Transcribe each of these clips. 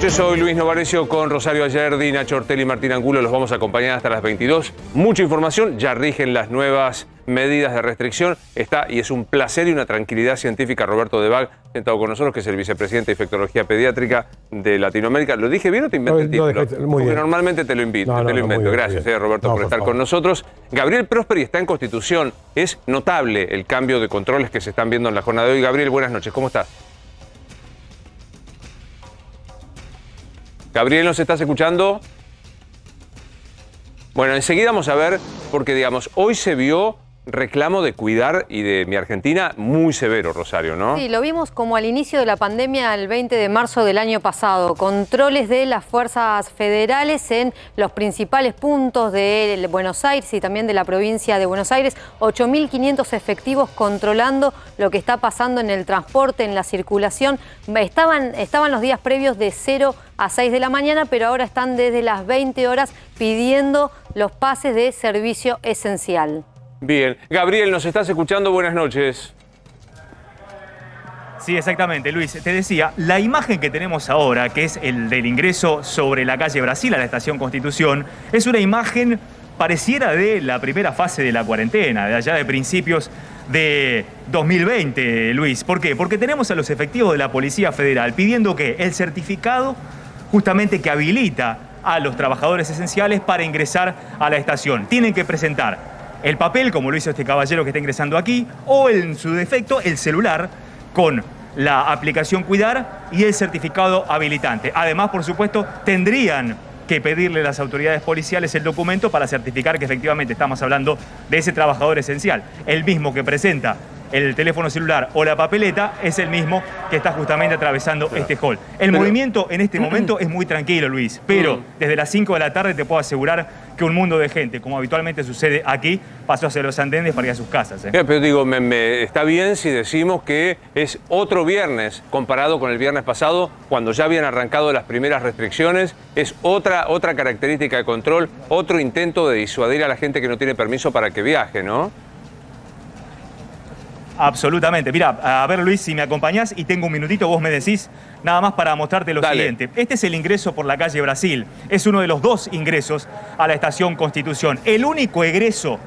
noches, soy Luis Novarecio con Rosario Ayerdi, Nacho Ortelli y Martín Angulo. Los vamos a acompañar hasta las 22. Mucha información, ya rigen las nuevas medidas de restricción. Está, y es un placer y una tranquilidad científica, Roberto Debag, sentado con nosotros, que es el vicepresidente de Infectología Pediátrica de Latinoamérica. ¿Lo dije bien o te inventé el título? Porque normalmente te lo invito, te lo invento. Gracias, Roberto, por estar con nosotros. Gabriel Prosperi está en Constitución. Es notable el cambio de controles que se están viendo en la jornada de hoy. Gabriel, buenas noches, ¿cómo estás? Gabriel, ¿nos estás escuchando? Bueno, enseguida vamos a ver, porque digamos, hoy se vio reclamo de cuidar y de mi Argentina muy severo, Rosario, ¿no? Sí, lo vimos como al inicio de la pandemia, el 20 de marzo del año pasado. Controles de las fuerzas federales en los principales puntos de Buenos Aires y también de la provincia de Buenos Aires. 8.500 efectivos controlando lo que está pasando en el transporte, en la circulación. Estaban los días previos de 0 a 6 de la mañana, pero ahora están desde las 20 horas pidiendo los pases de servicio esencial. Bien. Gabriel, ¿nos estás escuchando? Buenas noches. Sí, exactamente, Luis. Te decía, la imagen que tenemos ahora, que es el del ingreso sobre la calle Brasil a la Estación Constitución, es una imagen pareciera de la primera fase de la cuarentena, de allá de principios de 2020, Luis. ¿Por qué? Porque tenemos a los efectivos de la Policía Federal pidiendo que el certificado justamente que habilita a los trabajadores esenciales para ingresar a la estación. Tienen que presentar el papel, como lo hizo este caballero que está ingresando aquí, o en su defecto el celular con la aplicación Cuidar y el certificado habilitante. Además, por supuesto, tendrían que pedirle a las autoridades policiales el documento para certificar que efectivamente estamos hablando de ese trabajador esencial. El mismo que presenta el teléfono celular o la papeleta es el mismo que está justamente atravesando este hall. El movimiento en este momento es muy tranquilo, Luis, pero desde las 5 de la tarde te puedo asegurar que un mundo de gente, como habitualmente sucede aquí, pasó hacia los andenes para ir a sus casas. Pero digo, está bien si decimos que es otro viernes comparado con el viernes pasado, cuando ya habían arrancado las primeras restricciones. Es otra característica de control, otro intento de disuadir a la gente que no tiene permiso para que viaje, ¿no? Absolutamente. Mira, a ver, Luis, si me acompañás y tengo un minutito, vos me decís nada más para mostrarte lo siguiente. Este es el ingreso por la calle Brasil. Es uno de los dos ingresos a la Estación Constitución. El único egreso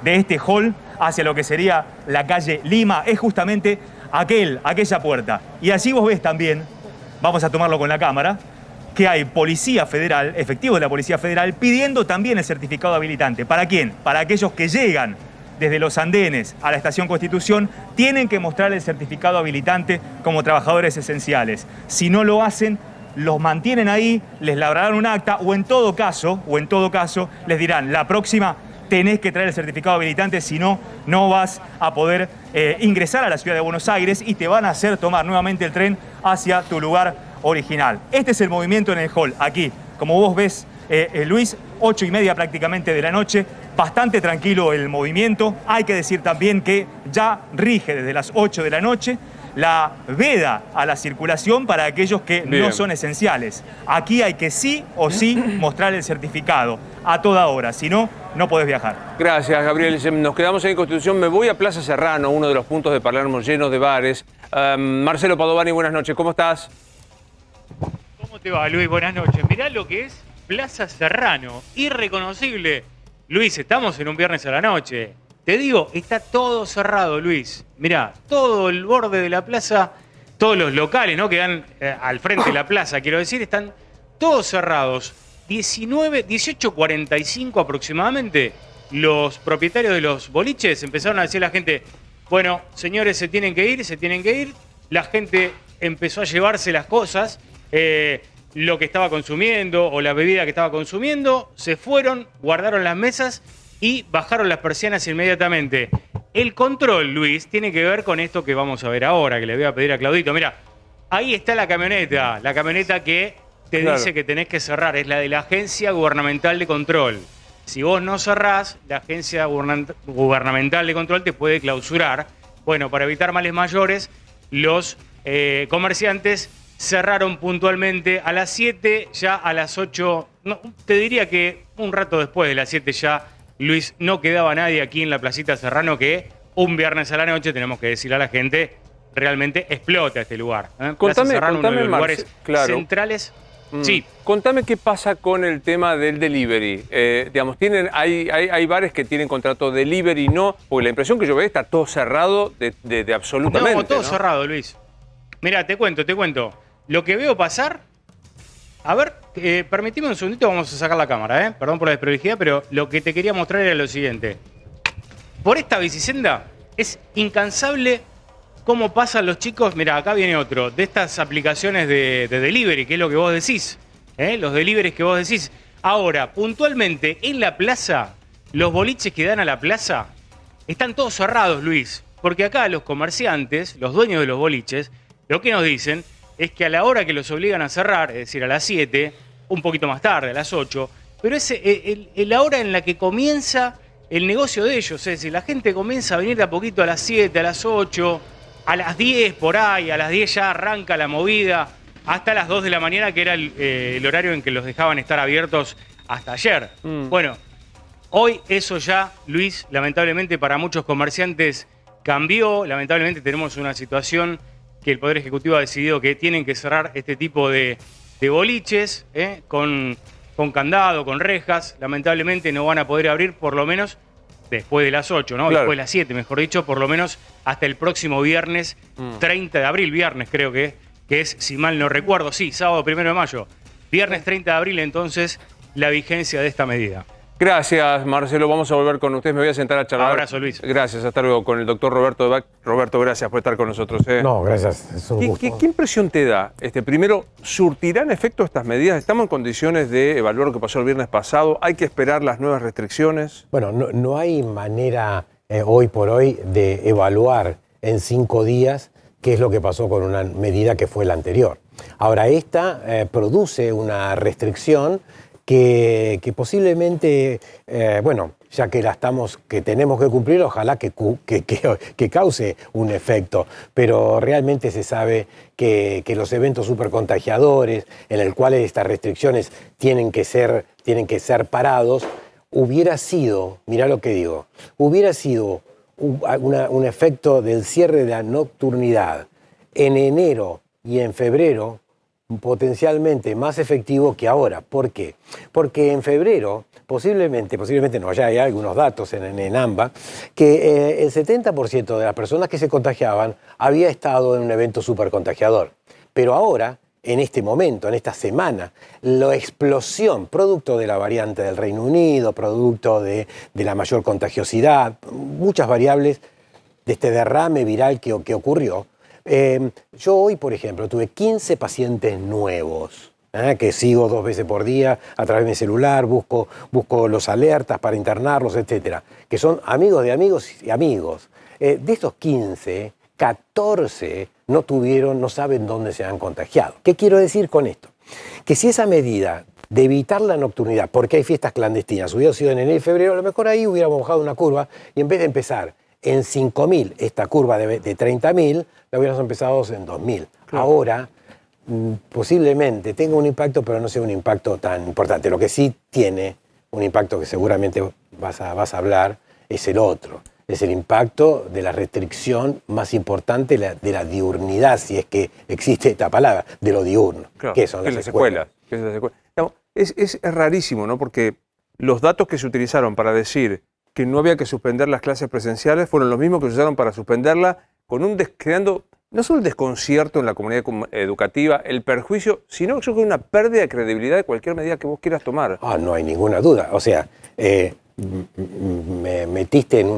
de este hall hacia lo que sería la calle Lima es justamente aquella puerta. Y allí vos ves también, vamos a tomarlo con la cámara, que hay Policía Federal, efectivos de la Policía Federal, pidiendo también el certificado habilitante. ¿Para quién? Para aquellos que llegan desde los andenes a la Estación Constitución, tienen que mostrar el certificado habilitante como trabajadores esenciales. Si no lo hacen, los mantienen ahí, les labrarán un acta o en todo caso, les dirán, la próxima tenés que traer el certificado habilitante, si no, no vas a poder ingresar a la ciudad de Buenos Aires y te van a hacer tomar nuevamente el tren hacia tu lugar original. Este es el movimiento en el hall, aquí. Como vos ves, Luis, 8:30 prácticamente de la noche, bastante tranquilo el movimiento. Hay que decir también que ya rige desde las 8 de la noche la veda a la circulación para aquellos que no son esenciales. Aquí hay que sí o sí mostrar el certificado a toda hora, si no, no podés viajar. Gracias, Gabriel. Nos quedamos ahí en Constitución. Me voy a Plaza Serrano, uno de los puntos de Palermo llenos de bares. Marcelo Padovani, buenas noches, ¿cómo estás? ¿Cómo te va, Luis? Buenas noches. Mirá lo que es Plaza Serrano, irreconocible. Luis, estamos en un viernes a la noche. Te digo, está todo cerrado, Luis. Mirá, todo el borde de la plaza, todos los locales, ¿no?, que dan al frente de la plaza, quiero decir, están todos cerrados. 18:45 aproximadamente, los propietarios de los boliches empezaron a decir a la gente, bueno, señores, se tienen que ir. La gente empezó a llevarse las cosas, lo que estaba consumiendo o la bebida que estaba consumiendo, se fueron, guardaron las mesas y bajaron las persianas inmediatamente. El control, Luis, tiene que ver con esto que vamos a ver ahora, que le voy a pedir a Claudito. Mira, ahí está la camioneta que te dice que tenés que cerrar, es la de la Agencia Gubernamental de Control. Si vos no cerrás, la Agencia Gubernamental de Control te puede clausurar. Bueno, para evitar males mayores, los comerciantes cerraron puntualmente a las 7, ya a las 8, no, te diría que un rato después de las 7 ya, Luis, no quedaba nadie aquí en la Placita Serrano, que un viernes a la noche, tenemos que decirle a la gente, realmente explota este lugar. Contame, Serrano, uno de los Marce, lugares centrales Sí. Contame qué pasa con el tema del delivery. Digamos, hay bares que tienen contrato delivery, no, porque la impresión que yo veo está todo cerrado de absolutamente. No, todo cerrado, Luis. Mira, te cuento. Lo que veo pasar. A ver, permitime un segundito, vamos a sacar la cámara, ¿eh? Perdón por la desprolijidad, pero lo que te quería mostrar era lo siguiente. Por esta bicisenda es incansable cómo pasan los chicos. Mira, acá viene otro, de estas aplicaciones de delivery, que es lo que vos decís. Los deliveries que vos decís. Ahora, puntualmente, en la plaza, los boliches que dan a la plaza, están todos cerrados, Luis. Porque acá los comerciantes, los dueños de los boliches, lo que nos dicen es que a la hora que los obligan a cerrar, es decir, a las 7, un poquito más tarde, a las 8, pero es la hora en la que comienza el negocio de ellos. Es decir, la gente comienza a venir de a poquito a las 7, a las 8, a las 10 por ahí, a las 10 ya arranca la movida, hasta las 2 de la mañana, que era el horario en que los dejaban estar abiertos hasta ayer. Bueno, hoy eso ya, Luis, lamentablemente para muchos comerciantes cambió. Lamentablemente tenemos una situación que el Poder Ejecutivo ha decidido que tienen que cerrar este tipo de boliches, con candado, con rejas. Lamentablemente no van a poder abrir por lo menos después de las 8, ¿no? Claro. Después de las 7, mejor dicho, por lo menos hasta el próximo viernes, 30 de abril, viernes creo que es, si mal no recuerdo, sí, sábado 1 de mayo. Viernes 30 de abril, entonces, la vigencia de esta medida. Gracias, Marcelo. Vamos a volver con ustedes. Me voy a sentar a charlar. Abrazo, Luis. Gracias. Hasta luego con el doctor Roberto Debac. Roberto, gracias por estar con nosotros. No, gracias. Es un gusto. ¿Qué impresión te da? Primero, ¿surtirán efecto estas medidas? ¿Estamos en condiciones de evaluar lo que pasó el viernes pasado? ¿Hay que esperar las nuevas restricciones? Bueno, no hay manera hoy por hoy de evaluar en 5 días qué es lo que pasó con una medida que fue la anterior. Ahora, esta produce una restricción que posiblemente, ya que tenemos que cumplir, ojalá que cause un efecto, pero realmente se sabe que los eventos supercontagiadores, en el cual estas restricciones tienen que ser parados, hubiera sido, mirá lo que digo, hubiera sido un efecto del cierre de la nocturnidad en enero y en febrero potencialmente más efectivo que ahora. ¿Por qué? Porque en febrero, posiblemente no, ya hay algunos datos en AMBA, que el 70% de las personas que se contagiaban había estado en un evento supercontagiador. Pero ahora, en este momento, en esta semana, la explosión, producto de la variante del Reino Unido, producto de la mayor contagiosidad, muchas variables de este derrame viral que ocurrió. Yo hoy, por ejemplo, tuve 15 pacientes nuevos, que sigo 2 veces por día a través de mi celular, busco los alertas para internarlos, etcétera, que son amigos de amigos y amigos. De estos 15, 14 no saben dónde se han contagiado. ¿Qué quiero decir con esto? Que si esa medida de evitar la nocturnidad, porque hay fiestas clandestinas, hubiera sido en enero y febrero, a lo mejor ahí hubiéramos bajado una curva y en vez de empezar en 5.000, esta curva de 30.000, la hubiéramos empezado en 2.000. Claro. Ahora, posiblemente tenga un impacto, pero no sea un impacto tan importante. Lo que sí tiene un impacto que seguramente vas a hablar es el otro. Es el impacto de la restricción más importante de la diurnidad, si es que existe esta palabra, de lo diurno. Claro, que son las escuelas. Es rarísimo, ¿no? Porque los datos que se utilizaron para decir que no había que suspender las clases presenciales fueron los mismos que se usaron para suspenderla, creando no solo el desconcierto en la comunidad educativa, el perjuicio, sino yo creo que una pérdida de credibilidad de cualquier medida que vos quieras tomar. No hay ninguna duda. O sea, me metiste en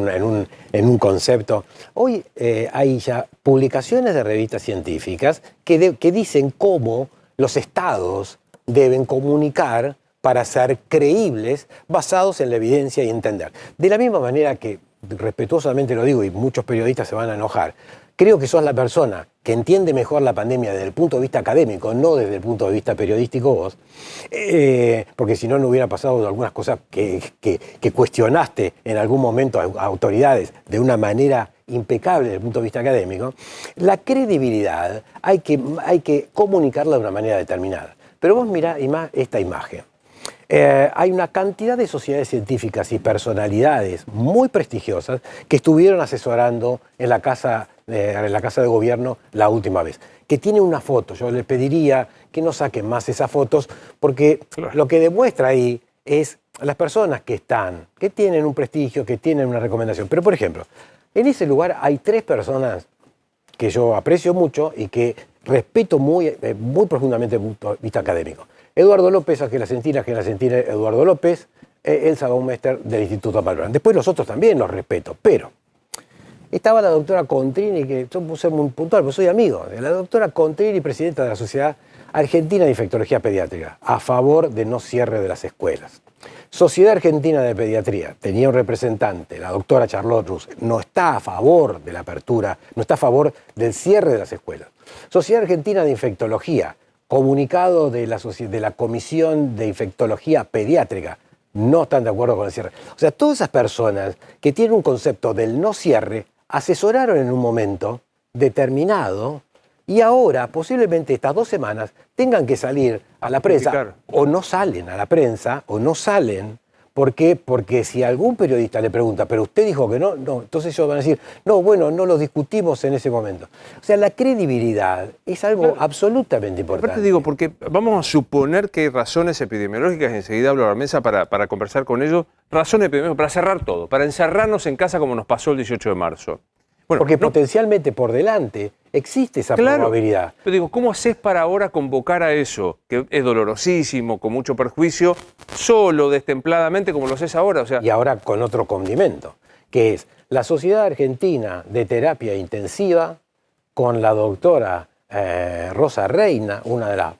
un concepto. Hoy hay ya publicaciones de revistas científicas que dicen cómo los estados deben comunicar para ser creíbles, basados en la evidencia y entender. De la misma manera que, respetuosamente lo digo, y muchos periodistas se van a enojar, creo que sos la persona que entiende mejor la pandemia desde el punto de vista académico, no desde el punto de vista periodístico vos, porque si no, no hubiera pasado algunas cosas que cuestionaste en algún momento a autoridades de una manera impecable desde el punto de vista académico. La credibilidad hay que comunicarla de una manera determinada. Pero vos mirá esta imagen. Hay una cantidad de sociedades científicas y personalidades muy prestigiosas que estuvieron asesorando en la casa de gobierno la última vez. que tiene una foto. Yo les pediría que no saquen más esas fotos, porque lo que demuestra ahí es las personas que están, que tienen un prestigio, que tienen una recomendación. Pero, por ejemplo, en ese lugar hay 3 personas que yo aprecio mucho y que respeto muy profundamente desde el punto de vista académico. Eduardo López, Ángela Centina, Eduardo López, Elsa Baumeister del Instituto Malbrán. Después los otros también los respeto, pero estaba la doctora Contrini, que yo puse muy puntual, porque soy amigo, de la doctora Contrini, presidenta de la Sociedad Argentina de Infectología Pediátrica, a favor de no cierre de las escuelas. Sociedad Argentina de Pediatría, tenía un representante, la doctora Charlotte Rus, no está a favor de la apertura, no está a favor del cierre de las escuelas. Sociedad Argentina de Infectología, comunicado de la Comisión de Infectología Pediátrica, no están de acuerdo con el cierre. O sea, todas esas personas que tienen un concepto del no cierre, asesoraron en un momento determinado y ahora, posiblemente estas 2 semanas, tengan que salir a la prensa, o no salen a la prensa, o no salen. ¿Por qué? Porque si algún periodista le pregunta, pero usted dijo que no, entonces ellos van a decir, no, bueno, no lo discutimos en ese momento. O sea, la credibilidad es algo absolutamente importante. Aparte digo, porque vamos a suponer que hay razones epidemiológicas, y enseguida hablo a la mesa para conversar con ellos, razones epidemiológicas, para cerrar todo, para encerrarnos en casa como nos pasó el 18 de marzo. Bueno, porque potencialmente por delante existe esa probabilidad. Pero digo, ¿cómo haces para ahora convocar a eso, que es dolorosísimo, con mucho perjuicio, solo, destempladamente, como lo haces ahora? O sea, y ahora con otro condimento, que es la Sociedad Argentina de Terapia Intensiva, con la doctora Rosa Reina, una de las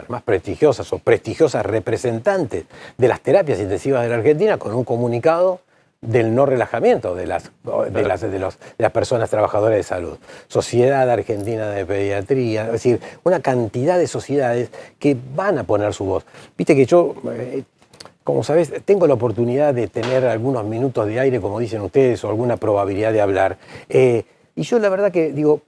más prestigiosas o prestigiosas representantes de las terapias intensivas de la Argentina, con un comunicado del no relajamiento de las personas trabajadoras de salud. Sociedad Argentina de Pediatría, es decir, una cantidad de sociedades que van a poner su voz. Viste que yo, como sabés, tengo la oportunidad de tener algunos minutos de aire, como dicen ustedes, o alguna probabilidad de hablar. Y yo la verdad que digo,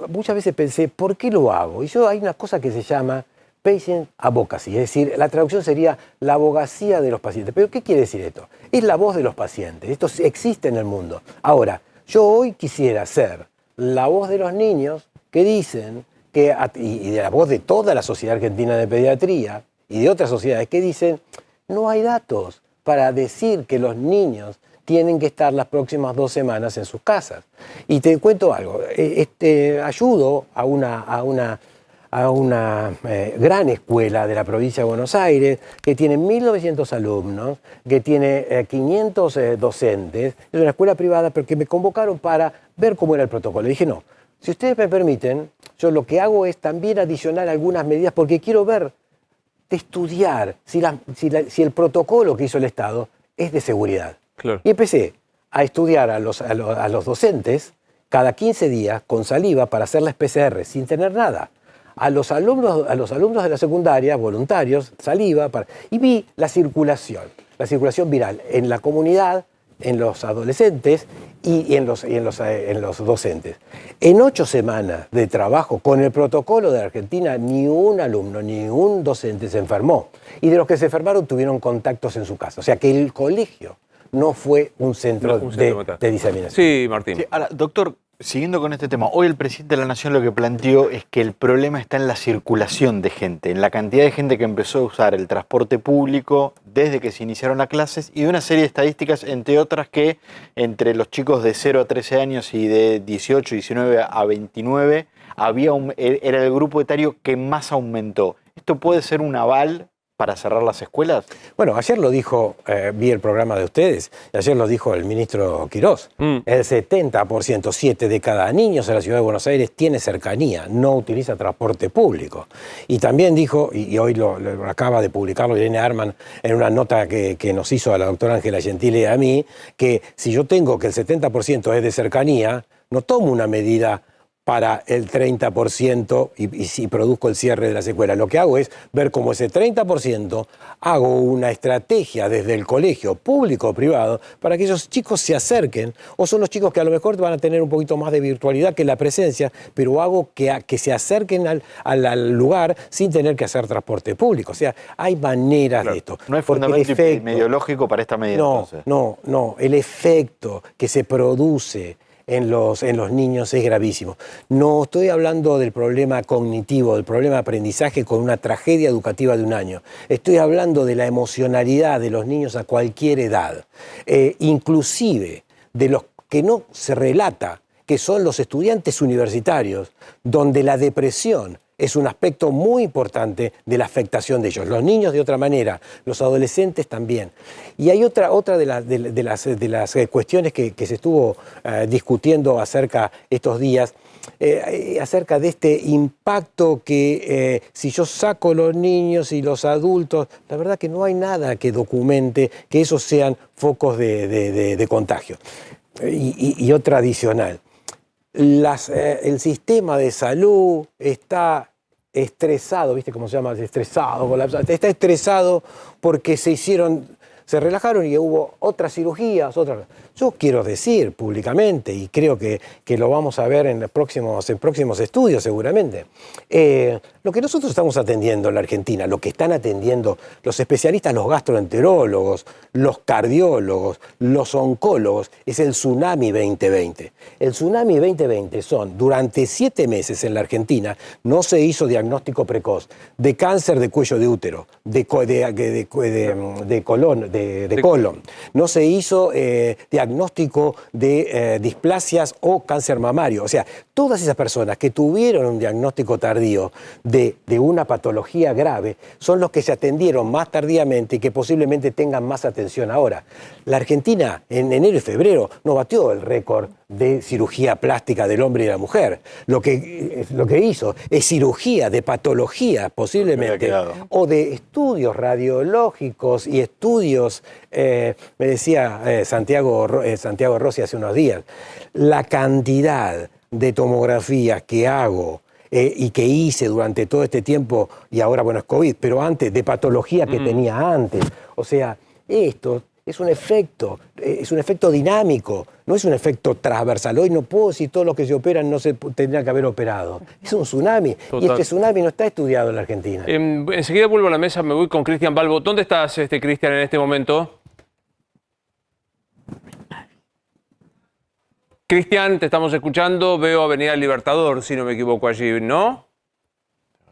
muchas veces pensé, ¿por qué lo hago? Y yo hay una cosa que se llama patient advocacy, es decir, la traducción sería la abogacía de los pacientes. ¿Pero qué quiere decir esto? Es la voz de los pacientes, esto existe en el mundo. Ahora, yo hoy quisiera ser la voz de los niños que dicen, y de la voz de toda la Sociedad Argentina de Pediatría y de otras sociedades que dicen, no hay datos para decir que los niños tienen que estar las próximas 2 semanas en sus casas. Y te cuento algo, ayudo a una gran escuela de la provincia de Buenos Aires, que tiene 1.900 alumnos, que tiene 500 docentes. Es una escuela privada, pero que me convocaron para ver cómo era el protocolo. Le dije, no, si ustedes me permiten, yo lo que hago es también adicionar algunas medidas, porque quiero ver, estudiar si el protocolo que hizo el Estado es de seguridad. Claro. Y empecé a estudiar a los docentes cada 15 días con saliva para hacer las PCR, sin tener nada. A los alumnos de la secundaria, voluntarios, saliva, y vi la circulación viral en la comunidad, en los adolescentes y en los docentes. En 8 semanas de trabajo con el protocolo de Argentina, ni un alumno, ni un docente se enfermó. Y de los que se enfermaron tuvieron contactos en su casa. O sea que el colegio no fue un centro de diseminación. Sí, Martín. Sí, ahora, doctor, siguiendo con este tema, hoy el presidente de la Nación lo que planteó es que el problema está en la circulación de gente, en la cantidad de gente que empezó a usar el transporte público desde que se iniciaron las clases y de una serie de estadísticas, entre otras que entre los chicos de 0 a 13 años y de 18, 19 a 29 era el grupo etario que más aumentó. ¿Esto puede ser un aval para cerrar las escuelas? Bueno, ayer lo dijo, vi el programa de ustedes, y ayer lo dijo el ministro Quirós. El 70%, 7 de cada niño en la ciudad de Buenos Aires tiene cercanía, no utiliza transporte público. Y también dijo, y hoy lo acaba de publicarlo Irene Arman en una nota que nos hizo a la doctora Ángela Gentile y a mí, que si yo tengo que el 70% es de cercanía, no tomo una medida para el 30% y si produzco el cierre de las escuelas. Lo que hago es ver cómo ese 30% hago una estrategia desde el colegio público o privado para que esos chicos se acerquen, o son los chicos que a lo mejor van a tener un poquito más de virtualidad que la presencia, pero hago que se acerquen al lugar sin tener que hacer transporte público. O sea, hay maneras de esto. No hay fundamento epidemiológico para esta medida. No, el efecto que se produce en los niños es gravísimo. No estoy hablando del problema cognitivo, del problema de aprendizaje con una tragedia educativa de un año. Estoy hablando de la emocionalidad de los niños a cualquier edad, inclusive de los que no se relata, que son los estudiantes universitarios, donde la depresión es un aspecto muy importante de la afectación de ellos. Los niños de otra manera, los adolescentes también. Y hay otra de las cuestiones que se estuvo discutiendo acerca estos días, acerca de este impacto que si yo saco los niños y los adultos, la verdad que no hay nada que documente que esos sean focos de contagio. Y otra adicional. El sistema de salud está estresado, ¿viste cómo se llama? Estresado, colapsado. Está estresado porque se relajaron y hubo otras cirugías, Yo quiero decir públicamente, y creo que lo vamos a ver en próximos estudios seguramente, lo que nosotros estamos atendiendo en la Argentina, lo que están atendiendo los especialistas, los gastroenterólogos, los cardiólogos, los oncólogos, es el Tsunami 2020. El Tsunami 2020 durante 7 meses en la Argentina, no se hizo diagnóstico precoz de cáncer de cuello de útero, de colon, no se hizo diagnóstico de displasias o cáncer mamario. O sea, todas esas personas que tuvieron un diagnóstico tardío de una patología grave son los que se atendieron más tardíamente y que posiblemente tengan más atención ahora. La Argentina en enero y febrero no batió el récord de cirugía plástica del hombre y de la mujer. Lo que hizo es cirugía de patología posiblemente, o de estudios radiológicos y estudios, me decía Santiago Rossi hace unos días, la cantidad de tomografías que hago y que hice durante todo este tiempo, y ahora bueno es COVID, pero antes de patología que tenía antes. O sea, esto es un efecto dinámico, no es un efecto transversal. Hoy no puedo decir todos los que se operan no se tendrían que haber operado. Es un tsunami. Total. Y este tsunami no está estudiado en la Argentina. Enseguida vuelvo a la mesa, me voy con Cristian Balbo. ¿Dónde estás, Cristian, en este momento? Cristian, te estamos escuchando. Veo Avenida Libertador, si no me equivoco allí, ¿no?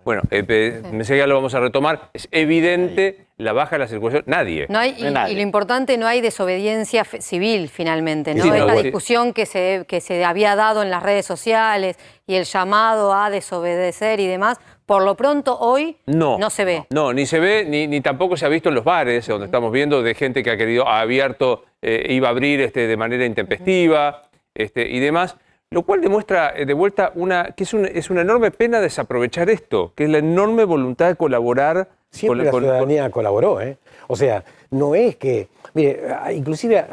Bueno, enseguida lo vamos a retomar. Es evidente la baja de la circulación. Nadie. No hay, y lo importante, no hay desobediencia civil finalmente, ¿no? Esta discusión que se había dado en las redes sociales y el llamado a desobedecer y demás, por lo pronto hoy no se ve. No, ni se ve, ni tampoco se ha visto en los bares, donde estamos viendo de gente que ha abierto, iba a abrir de manera intempestiva y demás. Lo cual demuestra de vuelta que es una enorme pena desaprovechar esto, que es la enorme voluntad de colaborar. Siempre la ciudadanía colaboró, O sea, no es que... Mire, inclusive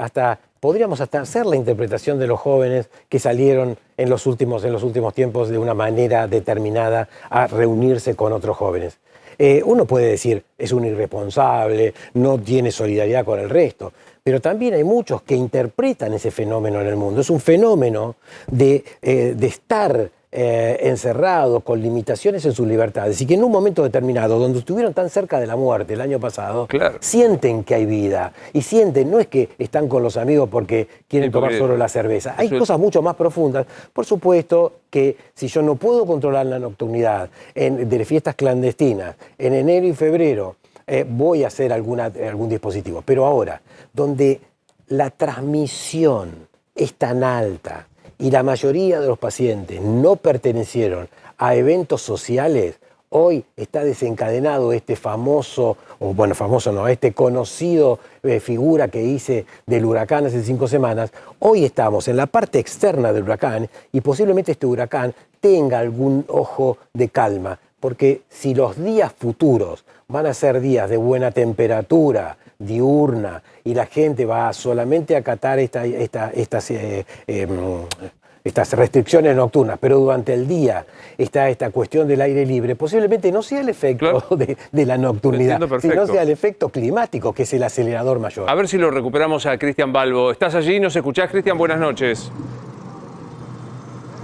podríamos hacer la interpretación de los jóvenes que salieron en los últimos tiempos de una manera determinada a reunirse con otros jóvenes. Uno puede decir, es un irresponsable, no tiene solidaridad con el resto, pero también hay muchos que interpretan ese fenómeno en el mundo. Es un fenómeno de estar encerrados con limitaciones en sus libertades y que en un momento determinado, donde estuvieron tan cerca de la muerte el año pasado, sienten que hay vida y sienten, no es que están con los amigos porque quieren tomar solo la cerveza, hay cosas mucho más profundas. Por supuesto que si yo no puedo controlar la nocturnidad de fiestas clandestinas en enero y febrero, voy a hacer algún dispositivo. Pero ahora, donde la transmisión es tan alta y la mayoría de los pacientes no pertenecieron a eventos sociales, hoy está desencadenado este conocido figura que hice del huracán hace 5 semanas. Hoy estamos en la parte externa del huracán y posiblemente este huracán tenga algún ojo de calma. Porque si los días futuros van a ser días de buena temperatura, diurna, y la gente va solamente a acatar estas restricciones nocturnas, pero durante el día está esta cuestión del aire libre, posiblemente no sea el efecto de la nocturnidad, sino sea el efecto climático, que es el acelerador mayor. A ver si lo recuperamos a Cristian Balbo. ¿Estás allí? ¿Nos escuchás, Cristian? Buenas noches.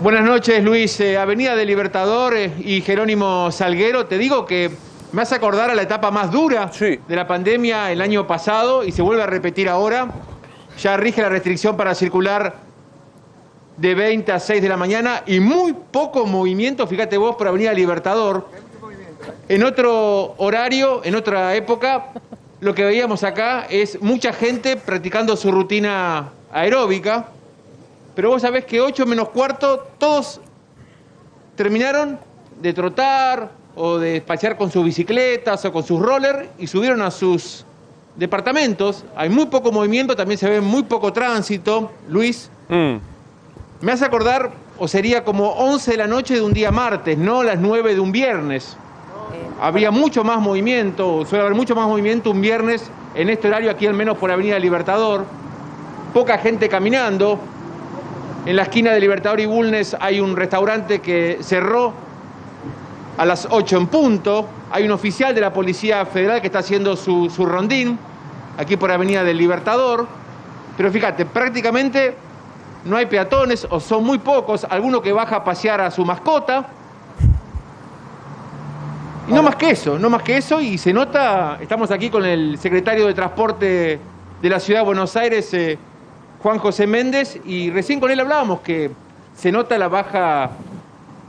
Buenas noches, Luis. Avenida del Libertador y Jerónimo Salguero. Te digo que me hace acordar a la etapa más dura de la pandemia el año pasado y se vuelve a repetir ahora. Ya rige la restricción para circular de 20 a 6 de la mañana y muy poco movimiento, fíjate vos, por Avenida Libertador. En otro horario, en otra época, lo que veíamos acá es mucha gente practicando su rutina aeróbica, pero vos sabés que 8 menos cuarto todos terminaron de trotar o de pasear con sus bicicletas o con sus rollers y subieron a sus departamentos. Hay muy poco movimiento, también se ve muy poco tránsito, Luis. Me hace acordar, o sería como 11 de la noche de un día martes, no las 9 de un viernes. Habría mucho más movimiento, suele haber mucho más movimiento un viernes en este horario, aquí al menos por Avenida Libertador. Poca gente caminando. En la esquina de Libertador y Bulnes hay un restaurante que cerró a las 8 en punto. Hay un oficial de la Policía Federal que está haciendo su rondín, aquí por Avenida del Libertador. Pero fíjate, prácticamente no hay peatones, o son muy pocos, alguno que baja a pasear a su mascota. Y no más que eso, y se nota, estamos aquí con el secretario de Transporte de la Ciudad de Buenos Aires, Juan José Méndez, y recién con él hablábamos que se nota la baja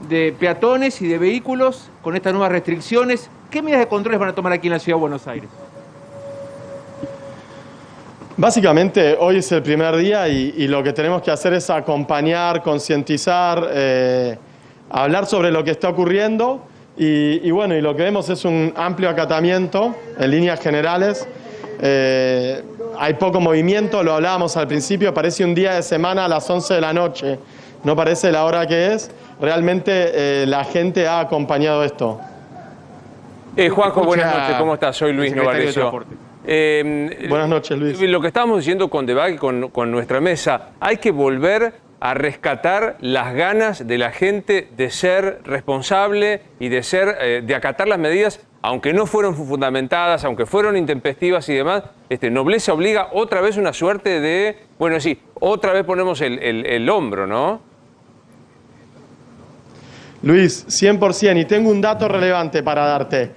de peatones y de vehículos con estas nuevas restricciones. ¿Qué medidas de controles van a tomar aquí en la Ciudad de Buenos Aires? Básicamente hoy es el primer día y lo que tenemos que hacer es acompañar, concientizar, hablar sobre lo que está ocurriendo y bueno, y lo que vemos es un amplio acatamiento en líneas generales. Hay poco movimiento, lo hablábamos al principio, parece un día de semana a las 11 de la noche, no parece la hora que es. Realmente la gente ha acompañado esto. Juanjo, buenas noches, ¿cómo estás? Soy Luis Novarecio. Buenas noches, Luis. Lo que estábamos diciendo con Debag, con nuestra mesa, hay que volver a rescatar las ganas de la gente de ser responsable y de acatar las medidas, aunque no fueron fundamentadas, aunque fueron intempestivas y demás. Nobleza obliga otra vez una suerte de, bueno, sí, otra vez ponemos el hombro, ¿no? Luis, 100%, y tengo un dato relevante para darte.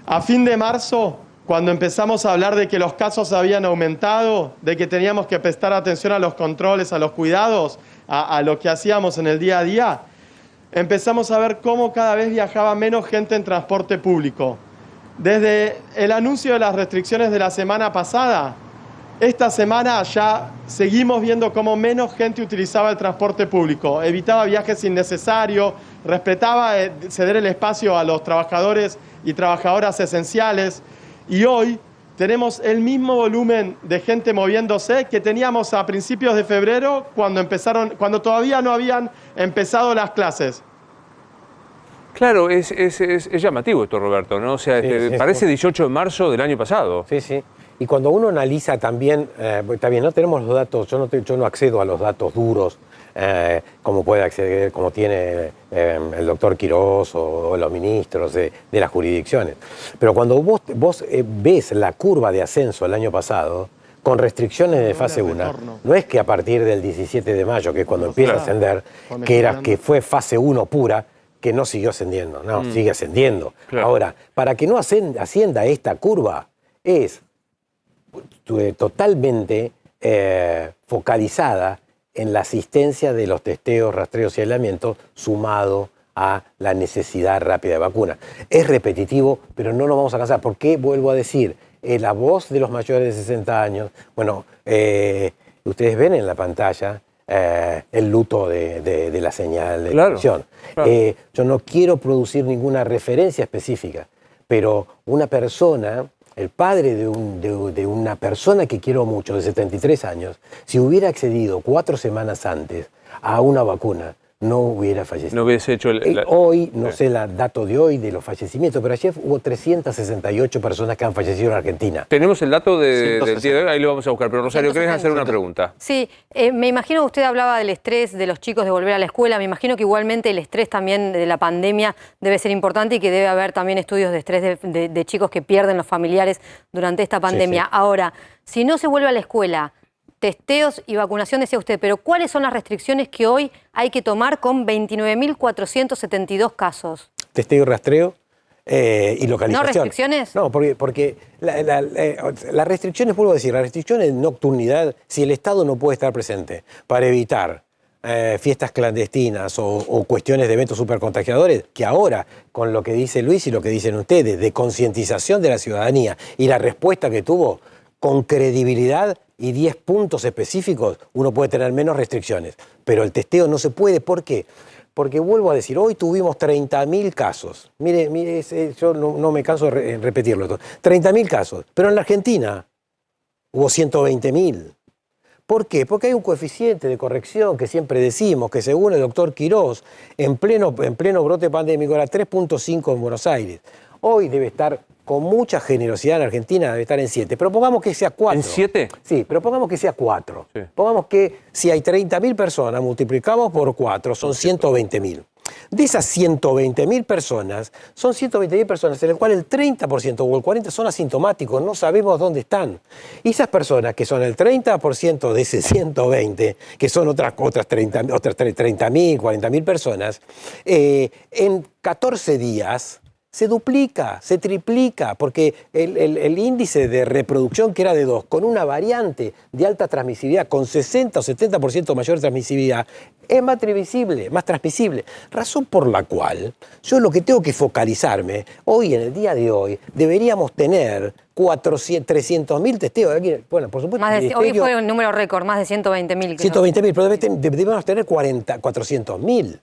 A fin de marzo, cuando empezamos a hablar de que los casos habían aumentado, de que teníamos que prestar atención a los controles, a los cuidados, a lo que hacíamos en el día a día, empezamos a ver cómo cada vez viajaba menos gente en transporte público. Desde el anuncio de las restricciones de la semana pasada, esta semana ya seguimos viendo cómo menos gente utilizaba el transporte público, evitaba viajes innecesarios, respetaba ceder el espacio a los trabajadores y trabajadoras esenciales. Y hoy tenemos el mismo volumen de gente moviéndose que teníamos a principios de febrero cuando todavía no habían empezado las clases. Claro, es llamativo esto, Roberto, ¿no? O sea, sí, parece 18 de marzo del año pasado. Sí, sí. Y cuando uno analiza también, está bien, no tenemos los datos, yo no accedo a los datos duros, como puede acceder, como tiene el doctor Quirós o los ministros de las jurisdicciones. Pero cuando vos ves la curva de ascenso el año pasado, con restricciones de fase 1, no es que a partir del 17 de mayo, que es cuando empieza a ascender, que fue fase 1 pura, que no siguió ascendiendo, no, sigue ascendiendo. Claro. Ahora, para que no ascienda esta curva, es totalmente focalizada en la asistencia de los testeos, rastreos y aislamientos, sumado a la necesidad rápida de vacuna. Es repetitivo, pero no nos vamos a cansar. ¿Por qué? Vuelvo a decir, la voz de los mayores de 60 años, bueno, ustedes ven en la pantalla el luto de la señal de televisión. Claro. Yo no quiero producir ninguna referencia específica, pero una persona, el padre de una persona que quiero mucho, de 73 años, si hubiera accedido 4 semanas antes a una vacuna, no hubiera fallecido. No hubiese hecho hoy, no sé el dato de hoy de los fallecimientos, pero ayer hubo 368 personas que han fallecido en Argentina. Tenemos el dato del día de hoy, ahí lo vamos a buscar. Pero Rosario, ¿querés hacer una pregunta? Sí, me imagino que usted hablaba del estrés de los chicos de volver a la escuela. Me imagino que igualmente el estrés también de la pandemia debe ser importante y que debe haber también estudios de estrés de chicos que pierden los familiares durante esta pandemia. Sí, sí. Ahora, si no se vuelve a la escuela, testeos y vacunación, decía usted, pero ¿cuáles son las restricciones que hoy hay que tomar con 29.472 casos? Testeo y rastreo y localización. ¿No restricciones? No, porque las restricciones, vuelvo a decir, las restricciones de nocturnidad, si el Estado no puede estar presente para evitar fiestas clandestinas o cuestiones de eventos supercontagiadores, que ahora, con lo que dice Luis y lo que dicen ustedes, de concientización de la ciudadanía y la respuesta que tuvo, con credibilidad y 10 puntos específicos, uno puede tener menos restricciones. Pero el testeo no se puede. ¿Por qué? Porque vuelvo a decir, hoy tuvimos 30.000 casos. Mire, yo no me canso de repetirlo. 30.000 casos. Pero en la Argentina hubo 120.000. ¿Por qué? Porque hay un coeficiente de corrección que siempre decimos, que según el doctor Quirós, en pleno brote pandémico era 3.5 en Buenos Aires. Hoy debe estar, con mucha generosidad en Argentina, debe estar en 7. Pero pongamos que sea 4. ¿En 7? Sí, pero pongamos que sea 4. Sí. Pongamos que si hay 30.000 personas, multiplicamos por 4, son 120.000. De esas 120.000 personas, son 120.000 personas en las cuales el 30% o el 40% son asintomáticos, no sabemos dónde están. Y esas personas, que son el 30% de ese 120, que son otras 30.000, 40.000 personas, en 14 días se duplica, se triplica, porque el índice de reproducción, que era de 2, con una variante de alta transmisibilidad, con 60 o 70% mayor transmisibilidad, es más transmisible. Razón por la cual yo lo que tengo que focalizarme, hoy, en el día de hoy, deberíamos tener 300.000 testeos. Bueno, por supuesto, hoy fue un número récord, más de 120.000. 120.000, pero debemos tener 400.000.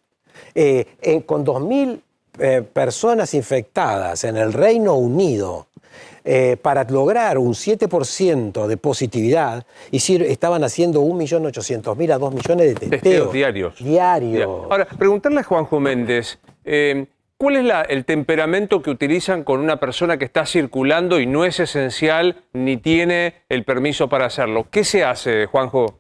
Con 2.000 personas infectadas en el Reino Unido, para lograr un 7% de positividad, estaban haciendo 1.800.000 a 2 millones de testeos diarios. Diario. Ahora, preguntarle a Juanjo Méndez, ¿cuál es el temperamento que utilizan con una persona que está circulando y no es esencial ni tiene el permiso para hacerlo? ¿Qué se hace, Juanjo?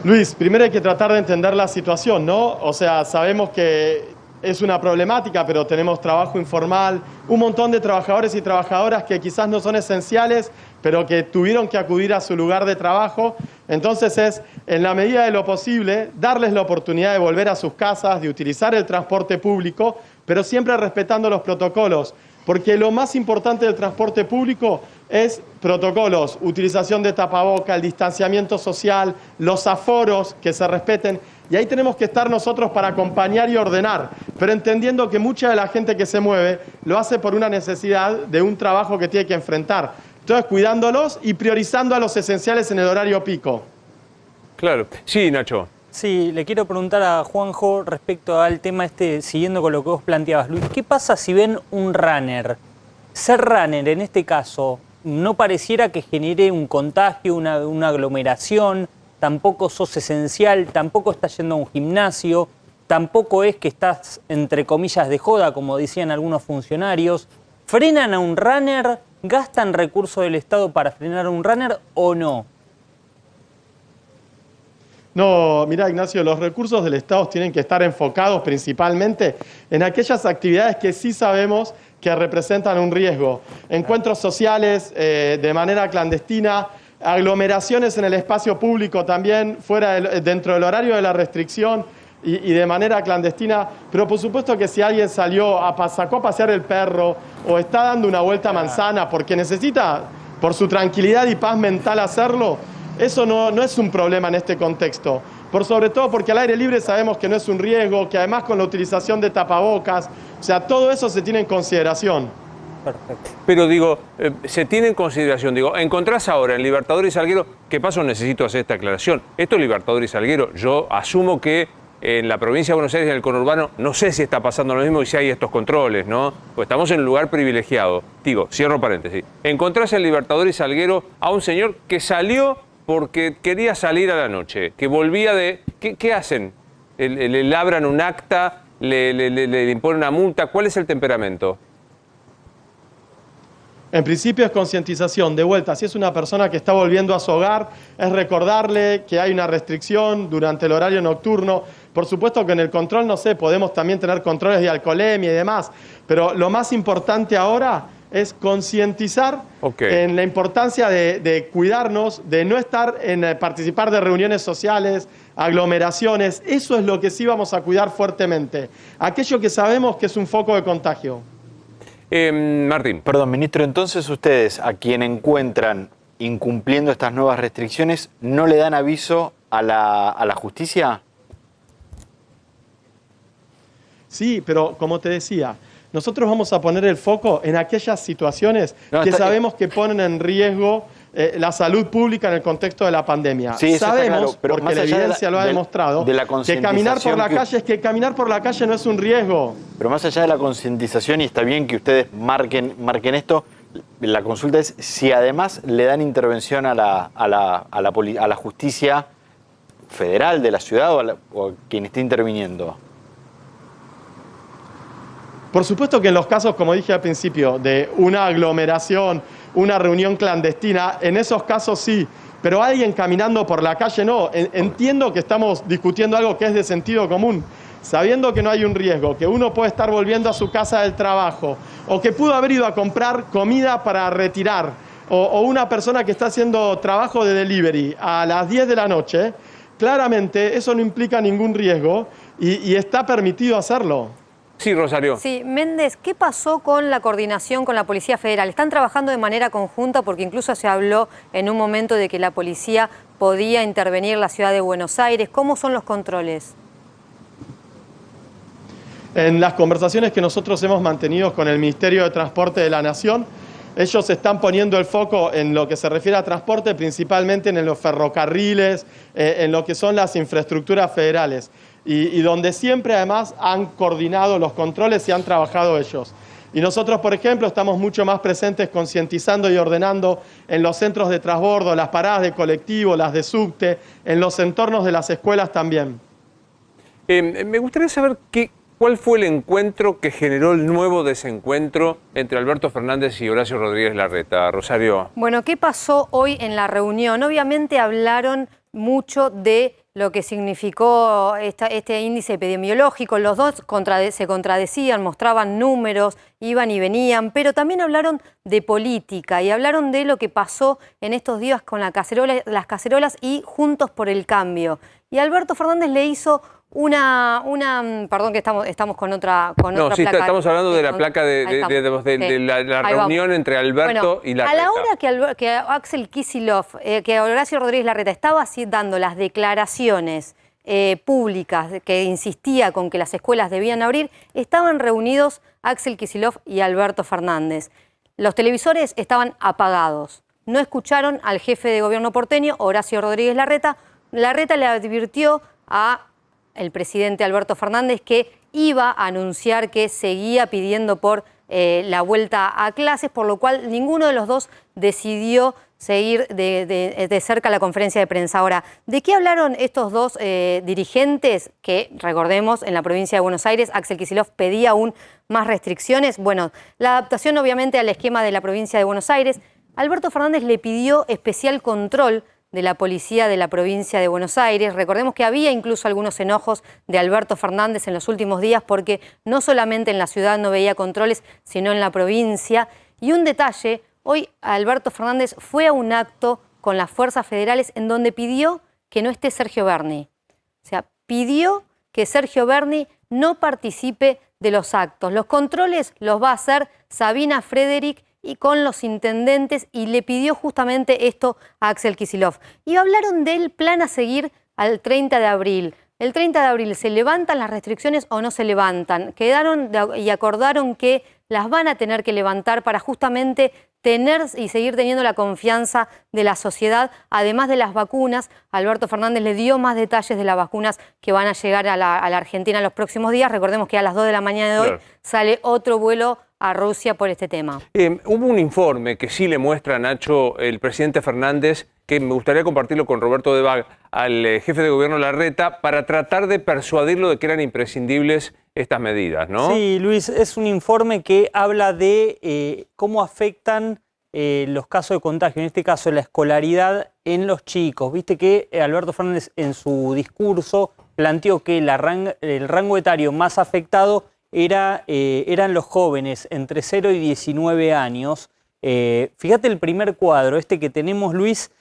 Luis, primero hay que tratar de entender la situación, ¿no? O sea, sabemos que es una problemática, pero tenemos trabajo informal, un montón de trabajadores y trabajadoras que quizás no son esenciales, pero que tuvieron que acudir a su lugar de trabajo. Entonces es, en la medida de lo posible, darles la oportunidad de volver a sus casas, de utilizar el transporte público, pero siempre respetando los protocolos. Porque lo más importante del transporte público es protocolos, utilización de tapaboca, el distanciamiento social, los aforos que se respeten. Y ahí tenemos que estar nosotros para acompañar y ordenar, pero entendiendo que mucha de la gente que se mueve lo hace por una necesidad de un trabajo que tiene que enfrentar. Entonces, cuidándolos y priorizando a los esenciales en el horario pico. Claro. Sí, Nacho. Sí, le quiero preguntar a Juanjo respecto al tema siguiendo con lo que vos planteabas, Luis. ¿Qué pasa si ven un runner? Ser runner, en este caso, no pareciera que genere un contagio, una aglomeración, tampoco sos esencial, tampoco estás yendo a un gimnasio, tampoco es que estás, entre comillas, de joda, como decían algunos funcionarios. ¿Frenan a un runner? ¿Gastan recursos del Estado para frenar a un runner o no? No, mira, Ignacio, los recursos del Estado tienen que estar enfocados principalmente en aquellas actividades que sí sabemos que representan un riesgo. Encuentros sociales de manera clandestina, aglomeraciones en el espacio público también, dentro del horario de la restricción y de manera clandestina. Pero por supuesto que si alguien sacó a pasear el perro o está dando una vuelta a manzana porque necesita, por su tranquilidad y paz mental, hacerlo, eso no es un problema en este contexto. Por sobre todo porque al aire libre sabemos que no es un riesgo, que además con la utilización de tapabocas, o sea, todo eso se tiene en consideración. Perfecto. Pero digo, se tiene en consideración, digo, encontrás ahora en Libertador y Salguero, ¿qué pasó? Necesito hacer esta aclaración. Esto es Libertador y Salguero, yo asumo que en la provincia de Buenos Aires, en el conurbano, no sé si está pasando lo mismo y si hay estos controles, ¿no? Pues estamos en un lugar privilegiado. Digo, cierro paréntesis. Encontrás en Libertador y Salguero a un señor que salió porque quería salir a la noche, que volvía de... ¿Qué hacen? ¿Le labran un acta? ¿Le imponen una multa? ¿Cuál es el temperamento? En principio es concientización, de vuelta, si es una persona que está volviendo a su hogar, es recordarle que hay una restricción durante el horario nocturno. Por supuesto que en el control, no sé, podemos también tener controles de alcoholemia y demás, pero lo más importante ahora es concientizar en la importancia de cuidarnos, de no estar en participar de reuniones sociales, aglomeraciones. Eso es lo que sí vamos a cuidar fuertemente. Aquello que sabemos que es un foco de contagio. Martín. Perdón, ministro, entonces ustedes a quien encuentran incumpliendo estas nuevas restricciones no le dan aviso a la justicia? Sí, pero como te decía, nosotros vamos a poner el foco en aquellas situaciones que sabemos que ponen en riesgo la salud pública en el contexto de la pandemia. Sí, sabemos, claro, pero porque la evidencia lo ha demostrado, que caminar por la calle caminar por la calle no es un riesgo. Pero más allá de la concientización, y está bien que ustedes marquen esto, la consulta es si además le dan intervención a la justicia federal de la ciudad o a quien esté interviniendo. Por supuesto que en los casos, como dije al principio, de una aglomeración, una reunión clandestina, en esos casos sí, pero alguien caminando por la calle no. Entiendo que estamos discutiendo algo que es de sentido común, sabiendo que no hay un riesgo, que uno puede estar volviendo a su casa del trabajo, o que pudo haber ido a comprar comida para retirar, o una persona que está haciendo trabajo de delivery a las 10 de la noche, claramente eso no implica ningún riesgo y está permitido hacerlo. Sí, Rosario. Sí, Méndez, ¿qué pasó con la coordinación con la Policía Federal? ¿Están trabajando de manera conjunta? Porque incluso se habló en un momento de que la policía podía intervenir en la ciudad de Buenos Aires. ¿Cómo son los controles? En las conversaciones que nosotros hemos mantenido con el Ministerio de Transporte de la Nación, ellos están poniendo el foco en lo que se refiere a transporte, principalmente en los ferrocarriles, en lo que son las infraestructuras federales. Y donde siempre además han coordinado los controles y han trabajado ellos. Y nosotros, por ejemplo, estamos mucho más presentes concientizando y ordenando en los centros de transbordo, las paradas de colectivo, las de subte, en los entornos de las escuelas también. Me gustaría saber cuál fue el encuentro que generó el nuevo desencuentro entre Alberto Fernández y Horacio Rodríguez Larreta. Rosario. Bueno, ¿qué pasó hoy en la reunión? Obviamente hablaron mucho de lo que significó este índice epidemiológico. Los dos se contradecían, mostraban números, iban y venían, pero también hablaron de política y hablaron de lo que pasó en estos días con las cacerolas y Juntos por el Cambio. Y Alberto Fernández le hizo perdón que estamos con otra placa. Estamos hablando de la placa de la reunión entre Alberto y Larreta. A la hora que Axel Kicillof, que Horacio Rodríguez Larreta estaba así dando las declaraciones públicas que insistía con que las escuelas debían abrir, estaban reunidos Axel Kicillof y Alberto Fernández. Los televisores estaban apagados. No escucharon al jefe de gobierno porteño, Horacio Rodríguez Larreta. Larreta le advirtió al presidente Alberto Fernández que iba a anunciar que seguía pidiendo por la vuelta a clases, por lo cual ninguno de los dos decidió seguir de cerca la conferencia de prensa. Ahora, ¿de qué hablaron estos dos dirigentes que, recordemos, en la provincia de Buenos Aires, Axel Kicillof pedía aún más restricciones? Bueno, la adaptación obviamente al esquema de la provincia de Buenos Aires. Alberto Fernández le pidió especial control de la policía de la provincia de Buenos Aires. Recordemos que había incluso algunos enojos de Alberto Fernández en los últimos días porque no solamente en la ciudad no veía controles, sino en la provincia. Y un detalle, hoy Alberto Fernández fue a un acto con las fuerzas federales en donde pidió que no esté Sergio Berni. O sea, pidió que Sergio Berni no participe de los actos. Los controles los va a hacer Sabina Frederick y con los intendentes, y le pidió justamente esto a Axel Kicillof. Y hablaron del plan a seguir al 30 de abril. El 30 de abril, ¿se levantan las restricciones o no se levantan? Quedaron y acordaron que las van a tener que levantar para justamente tener y seguir teniendo la confianza de la sociedad. Además de las vacunas, Alberto Fernández le dio más detalles de las vacunas que van a llegar a la Argentina en los próximos días. Recordemos que a las 2 de la mañana de hoy sale otro vuelo a Rusia por este tema. Hubo un informe que sí le muestra, Nacho, el presidente Fernández, que me gustaría compartirlo con Roberto Debag, al jefe de gobierno Larreta, para tratar de persuadirlo de que eran imprescindibles estas medidas, ¿no? Sí, Luis, es un informe que habla de cómo afectan los casos de contagio, en este caso la escolaridad en los chicos. Viste que Alberto Fernández en su discurso planteó que el rango etario más afectado eran los jóvenes entre 0 y 19 años. Fíjate el primer cuadro, este que tenemos, Luis,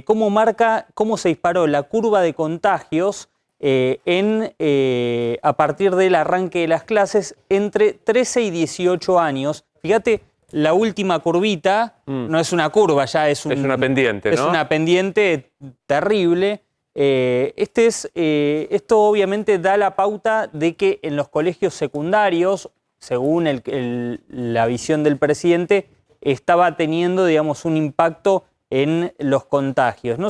cómo marca cómo se disparó la curva de contagios a partir del arranque de las clases entre 13 y 18 años. Fíjate, la última curvita no es una curva, ya es una pendiente, ¿no? Es una pendiente terrible. Esto obviamente da la pauta de que en los colegios secundarios, según la visión del presidente, estaba teniendo, digamos, un impacto en los contagios. No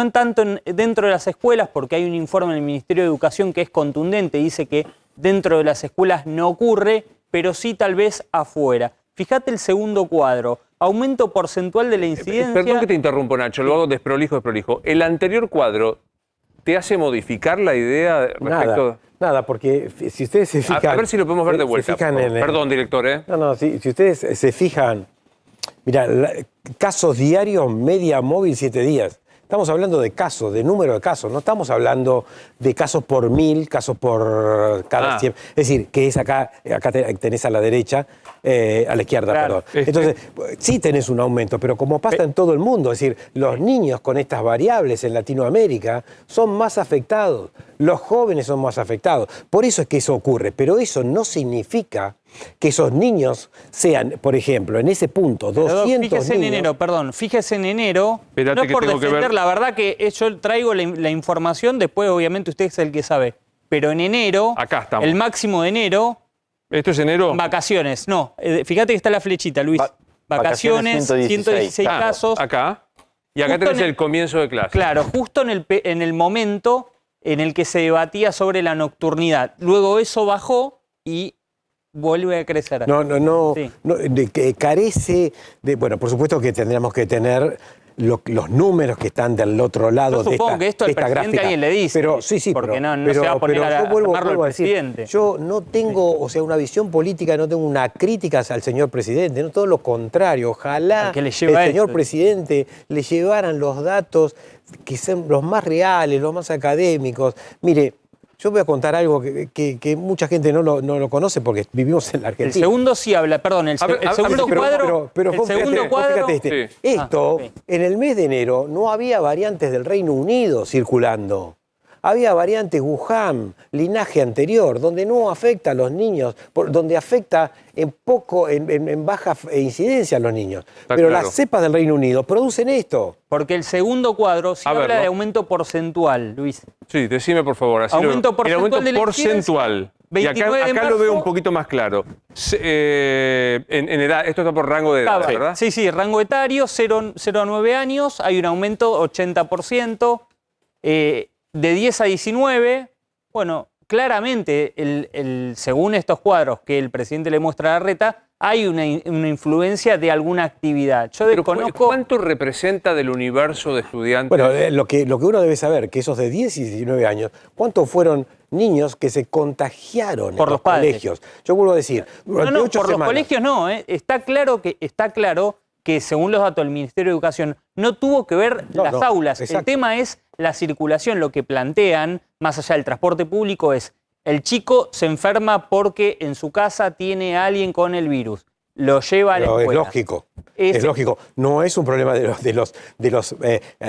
en tanto dentro de las escuelas, porque hay un informe del Ministerio de Educación que es contundente, dice que dentro de las escuelas no ocurre, pero sí tal vez afuera. Fíjate el segundo cuadro, aumento porcentual de la incidencia... Perdón que te interrumpo, Nacho, lo hago desprolijo. El anterior cuadro te hace modificar la idea respecto... Nada, porque si ustedes se fijan... A ver si lo podemos ver de vuelta. Perdón, director, ¿eh? No, si ustedes se fijan... Mira, casos diarios, media móvil, 7 días. Estamos hablando de casos, de número de casos. No estamos hablando de casos por 1000, casos por cada 100. Es decir, que es acá tenés a la derecha, a la izquierda, claro. perdón. Entonces, sí tenés un aumento, pero como pasa en todo el mundo, es decir, los niños con estas variables en Latinoamérica son más afectados. Los jóvenes son más afectados. Por eso es que eso ocurre. Pero eso no significa que esos niños sean, por ejemplo, en ese punto, 200 fíjese niños... en enero, fíjese en enero, Esperate, no es por que defender, la verdad que yo traigo la información, después obviamente usted es el que sabe, pero en enero, acá estamos. El máximo de enero... ¿Esto es enero? Vacaciones, no, fíjate que está la flechita, Luis. Vacaciones, 116 casos. Acá, y acá tenés el comienzo de clase. Claro, justo en el momento en el que se debatía sobre la nocturnidad. Luego eso bajó y... vuelve a crecer. Que carece de... Bueno, por supuesto que tendríamos que tener los números que están del otro lado de esta gráfica. Yo supongo que esto al presidente alguien le dice. Pero, sí, porque no se va a poner a armarlo el presidente. Yo no tengo, una visión política, no tengo una crítica al señor presidente, no, todo lo contrario. Ojalá el señor presidente le llevaran los datos que sean los más reales, los más académicos. Mire, yo voy a contar algo que mucha gente no lo conoce porque vivimos en la Argentina. El segundo sí habla, perdón, el segundo cuadro... Esto, en el mes de enero no había variantes del Reino Unido circulando. Había variantes Wuhan, linaje anterior, donde no afecta a los niños, donde afecta en baja incidencia a los niños. Pero las cepas del Reino Unido producen esto. Porque el segundo cuadro sí habla de aumento porcentual, Luis. Sí, decime por favor. Así aumento porcentual. Y acá lo veo un poquito más claro. En edad, esto está por rango de edad, ¿verdad? Sí, rango etario, 0 a 9 años, hay un aumento 80%. De 10 a 19, bueno, claramente, según estos cuadros que el presidente le muestra a Larreta, hay una influencia de alguna actividad. Yo desconozco... ¿Cuánto representa del universo de estudiantes? Bueno, lo que uno debe saber, que esos de 10 y 19 años, ¿cuántos fueron niños que se contagiaron por los colegios? Yo vuelvo a decir, por los colegios no, está claro que según los datos del Ministerio de Educación, no tuvo que ver las aulas. Exacto. El tema es la circulación. Lo que plantean, más allá del transporte público, es el chico se enferma porque en su casa tiene a alguien con el virus. Lo lleva a la escuela. Es lógico. Es lógico. No es un problema de los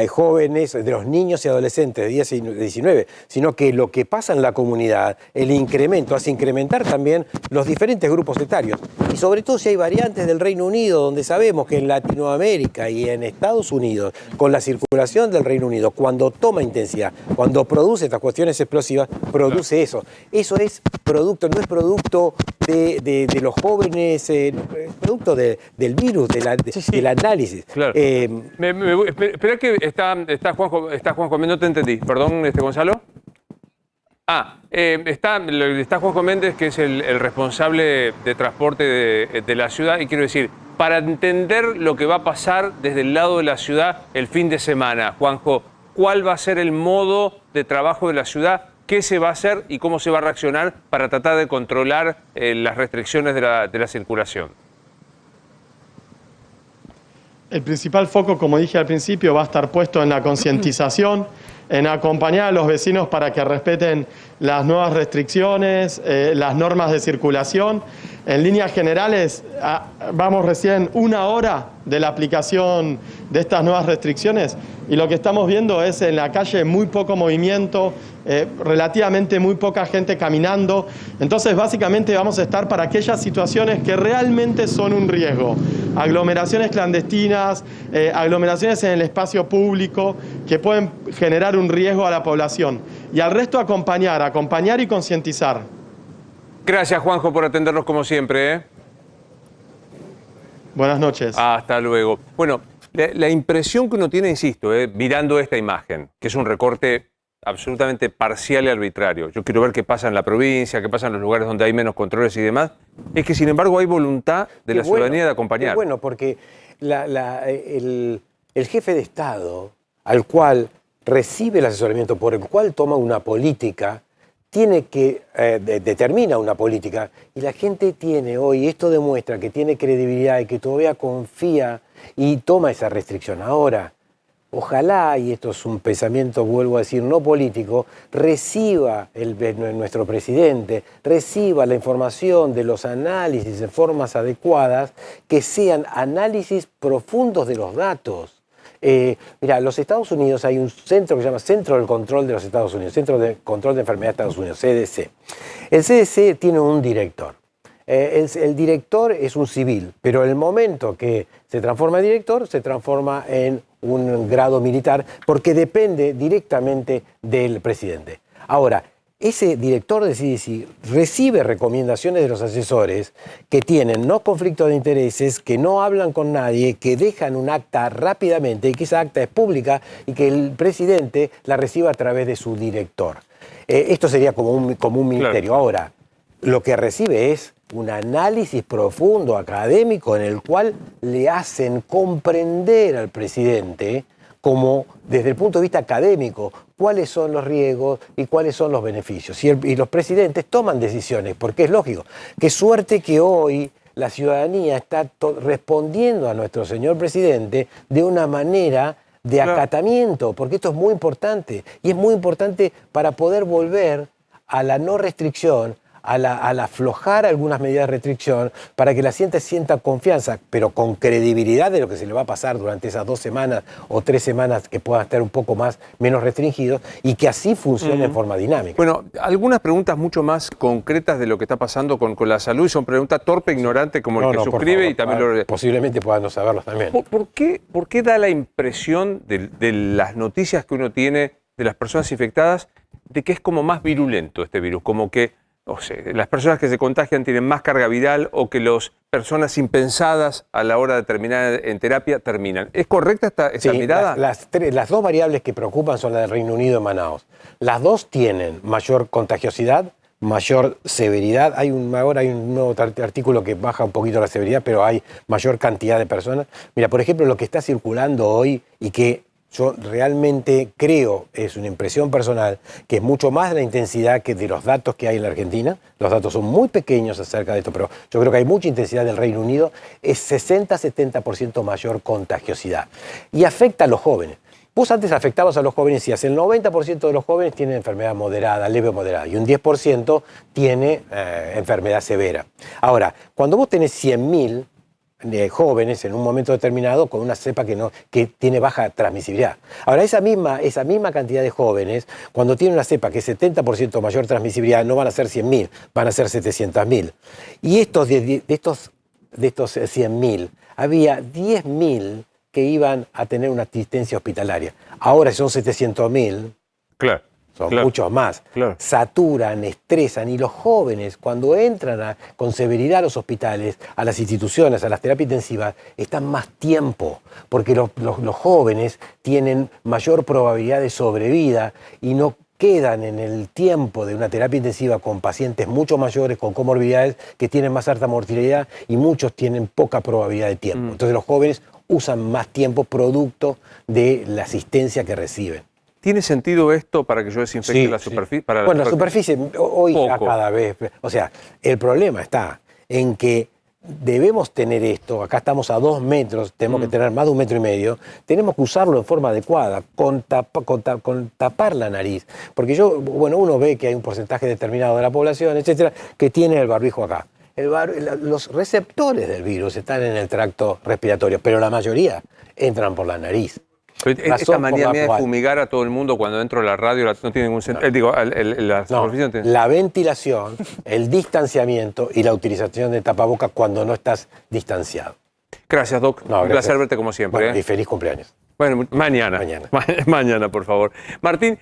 jóvenes, de los niños y adolescentes de 10 y 19, sino que lo que pasa en la comunidad, el incremento, hace incrementar también los diferentes grupos etarios. Y sobre todo si hay variantes del Reino Unido, donde sabemos que en Latinoamérica y en Estados Unidos, con la circulación del Reino Unido, cuando toma intensidad, cuando produce estas cuestiones explosivas, produce eso. Eso es producto, no es producto de los jóvenes, es producto del virus, del análisis. Claro. Espera que está Juanjo, no te entendí. Perdón, Gonzalo. Está Juanjo Méndez, que es el responsable de transporte de la ciudad, y quiero decir, para entender lo que va a pasar desde el lado de la ciudad el fin de semana, Juanjo, ¿cuál va a ser el modo de trabajo de la ciudad? ¿Qué se va a hacer y cómo se va a reaccionar para tratar de controlar las restricciones de la circulación? El principal foco, como dije al principio, va a estar puesto en la concientización, en acompañar a los vecinos para que respeten las nuevas restricciones, las normas de circulación, En líneas generales, vamos recién 1 hora de la aplicación de estas nuevas restricciones y lo que estamos viendo es en la calle muy poco movimiento, relativamente muy poca gente caminando. Entonces, básicamente vamos a estar para aquellas situaciones que realmente son un riesgo. Aglomeraciones clandestinas, aglomeraciones en el espacio público que pueden generar un riesgo a la población. Y al resto acompañar y concientizar. Gracias, Juanjo, por atendernos como siempre, ¿eh? Buenas noches. Hasta luego. Bueno, la impresión que uno tiene, insisto, mirando esta imagen, que es un recorte absolutamente parcial y arbitrario. Yo quiero ver qué pasa en la provincia, qué pasa en los lugares donde hay menos controles y demás. Es que, sin embargo, hay voluntad de la ciudadanía de acompañar. Bueno, porque el jefe de Estado, al cual recibe el asesoramiento, por el cual toma una política, tiene que determina una política, y la gente tiene hoy, esto demuestra que tiene credibilidad y que todavía confía y toma esa restricción. Ahora, ojalá, y esto es un pensamiento, vuelvo a decir, no político, reciba nuestro presidente, reciba la información de los análisis de formas adecuadas, que sean análisis profundos de los datos. Mira, los Estados Unidos hay un centro que se llama Centro del Control de los Estados Unidos, Centro de Control de Enfermedades de Estados Unidos, CDC. El CDC tiene un director. El director es un civil, pero en el momento que se transforma en director, se transforma en un grado militar, porque depende directamente del presidente. Ahora, ese director de CDC recibe recomendaciones de los asesores que tienen no conflicto de intereses, que no hablan con nadie, que dejan un acta rápidamente y que esa acta es pública y que el presidente la reciba a través de su director. Esto sería como un ministerio. Claro. Ahora, lo que recibe es un análisis profundo, académico, en el cual le hacen comprender al presidente, como desde el punto de vista académico, cuáles son los riesgos y cuáles son los beneficios. Y los presidentes toman decisiones, porque es lógico. Qué suerte que hoy la ciudadanía está respondiendo a nuestro señor presidente de una manera de acatamiento, porque esto es muy importante. Y es muy importante para poder volver a la no restricción, al aflojar algunas medidas de restricción, para que la gente sienta confianza, pero con credibilidad de lo que se le va a pasar durante esas 2 semanas o 3 semanas que puedan estar un poco menos restringidos, y que así funcione en forma dinámica. Bueno, algunas preguntas mucho más concretas de lo que está pasando con la salud, y son preguntas torpe, ignorante, como el que suscribe, favor, y también posiblemente puedan no saberlos también. ¿Por qué da la impresión de las noticias que uno tiene de las personas infectadas de que es como más virulento este virus? Como que las personas que se contagian tienen más carga viral, o que las personas impensadas a la hora de terminar en terapia terminan. ¿Es correcta esa mirada? Las 2 variables que preocupan son las del Reino Unido y Manaos. Las 2 tienen mayor contagiosidad, mayor severidad. Ahora hay un nuevo artículo que baja un poquito la severidad, pero hay mayor cantidad de personas. Mira, por ejemplo, lo que está circulando hoy y que yo realmente creo, es una impresión personal, que es mucho más de la intensidad que de los datos que hay en la Argentina. Los datos son muy pequeños acerca de esto, pero yo creo que hay mucha intensidad del Reino Unido. Es 60-70% mayor contagiosidad. Y afecta a los jóvenes. Vos antes afectabas a los jóvenes y el 90% de los jóvenes tienen enfermedad moderada, leve o moderada, y un 10% tiene enfermedad severa. Ahora, cuando vos tenés 100.000 jóvenes en un momento determinado con una cepa que tiene baja transmisibilidad. Ahora, esa misma cantidad de jóvenes, cuando tiene una cepa que es 70% mayor transmisibilidad, no van a ser 100.000, van a ser 700.000. Y de estos 100.000, había 10.000 que iban a tener una asistencia hospitalaria. Ahora son 700.000. Claro. Son muchos más. Claro. Saturan, estresan, y los jóvenes, cuando entran con severidad a los hospitales, a las instituciones, a las terapias intensivas, están más tiempo, porque los jóvenes tienen mayor probabilidad de sobrevida y no quedan en el tiempo de una terapia intensiva con pacientes mucho mayores, con comorbilidades, que tienen más alta mortalidad, y muchos tienen poca probabilidad de tiempo. Entonces los jóvenes usan más tiempo producto de la asistencia que reciben. ¿Tiene sentido esto para que yo desinfecte la superficie? Bueno, la superficie hoy ya cada vez... O sea, el problema está en que debemos tener esto, acá estamos a 2 metros, tenemos que tener más de 1,5 metros, tenemos que usarlo en forma adecuada, con tapar la nariz. Porque uno ve que hay un porcentaje determinado de la población, etcétera, que tiene el barbijo acá. los receptores del virus están en el tracto respiratorio, pero la mayoría entran por la nariz. Esta manía mía de fumigar a todo el mundo cuando entro a la radio no tiene ningún sentido. La ventilación, el distanciamiento y la utilización de tapabocas cuando no estás distanciado. Gracias, Doc. Un placer verte como siempre. Bueno, y feliz cumpleaños. Bueno, mañana. Mañana, por favor. Martín,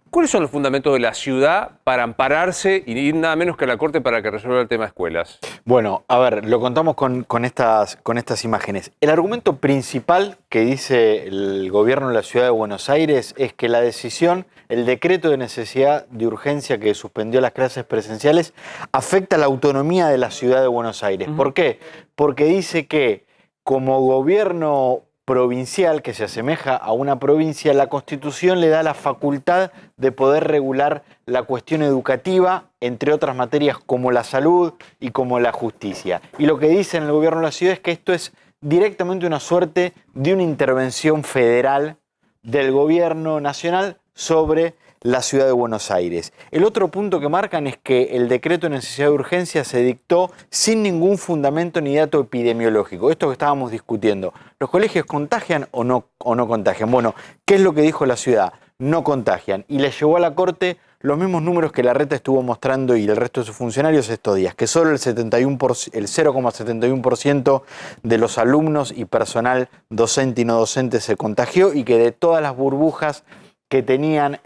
¿cuáles son los fundamentos de la ciudad para ampararse y ir nada menos que a la Corte para que resuelva el tema de escuelas? Bueno, a ver, lo contamos con estas imágenes. El argumento principal que dice el gobierno de la Ciudad de Buenos Aires es que la decisión, el decreto de necesidad de urgencia que suspendió las clases presenciales, afecta la autonomía de la Ciudad de Buenos Aires. ¿Por qué? Porque dice que como gobierno provincial que se asemeja a una provincia, la Constitución le da la facultad de poder regular la cuestión educativa, entre otras materias como la salud y como la justicia. Y lo que dice en el gobierno de la ciudad es que esto es directamente una suerte de una intervención federal del gobierno nacional sobre la ciudad de Buenos Aires. El otro punto que marcan es que el decreto de necesidad de urgencia se dictó sin ningún fundamento ni dato epidemiológico. Esto que estábamos discutiendo. ¿Los colegios contagian o no contagian? Bueno, ¿qué es lo que dijo la ciudad? No contagian. Y le llevó a la Corte los mismos números que Larreta estuvo mostrando y el resto de sus funcionarios estos días, que solo el 0,71% de los alumnos y personal docente y no docente se contagió y que de todas las burbujas que tenían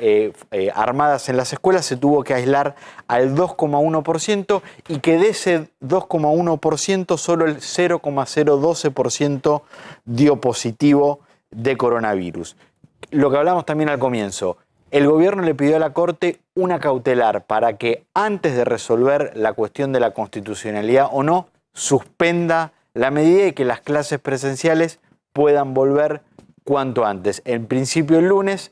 armadas en las escuelas se tuvo que aislar al 2,1% y que de ese 2,1% solo el 0,012% dio positivo de coronavirus. Lo que hablamos también al comienzo, el gobierno le pidió a la Corte una cautelar para que antes de resolver la cuestión de la constitucionalidad o no, suspenda la medida y que las clases presenciales puedan volver cuanto antes. En principio el lunes.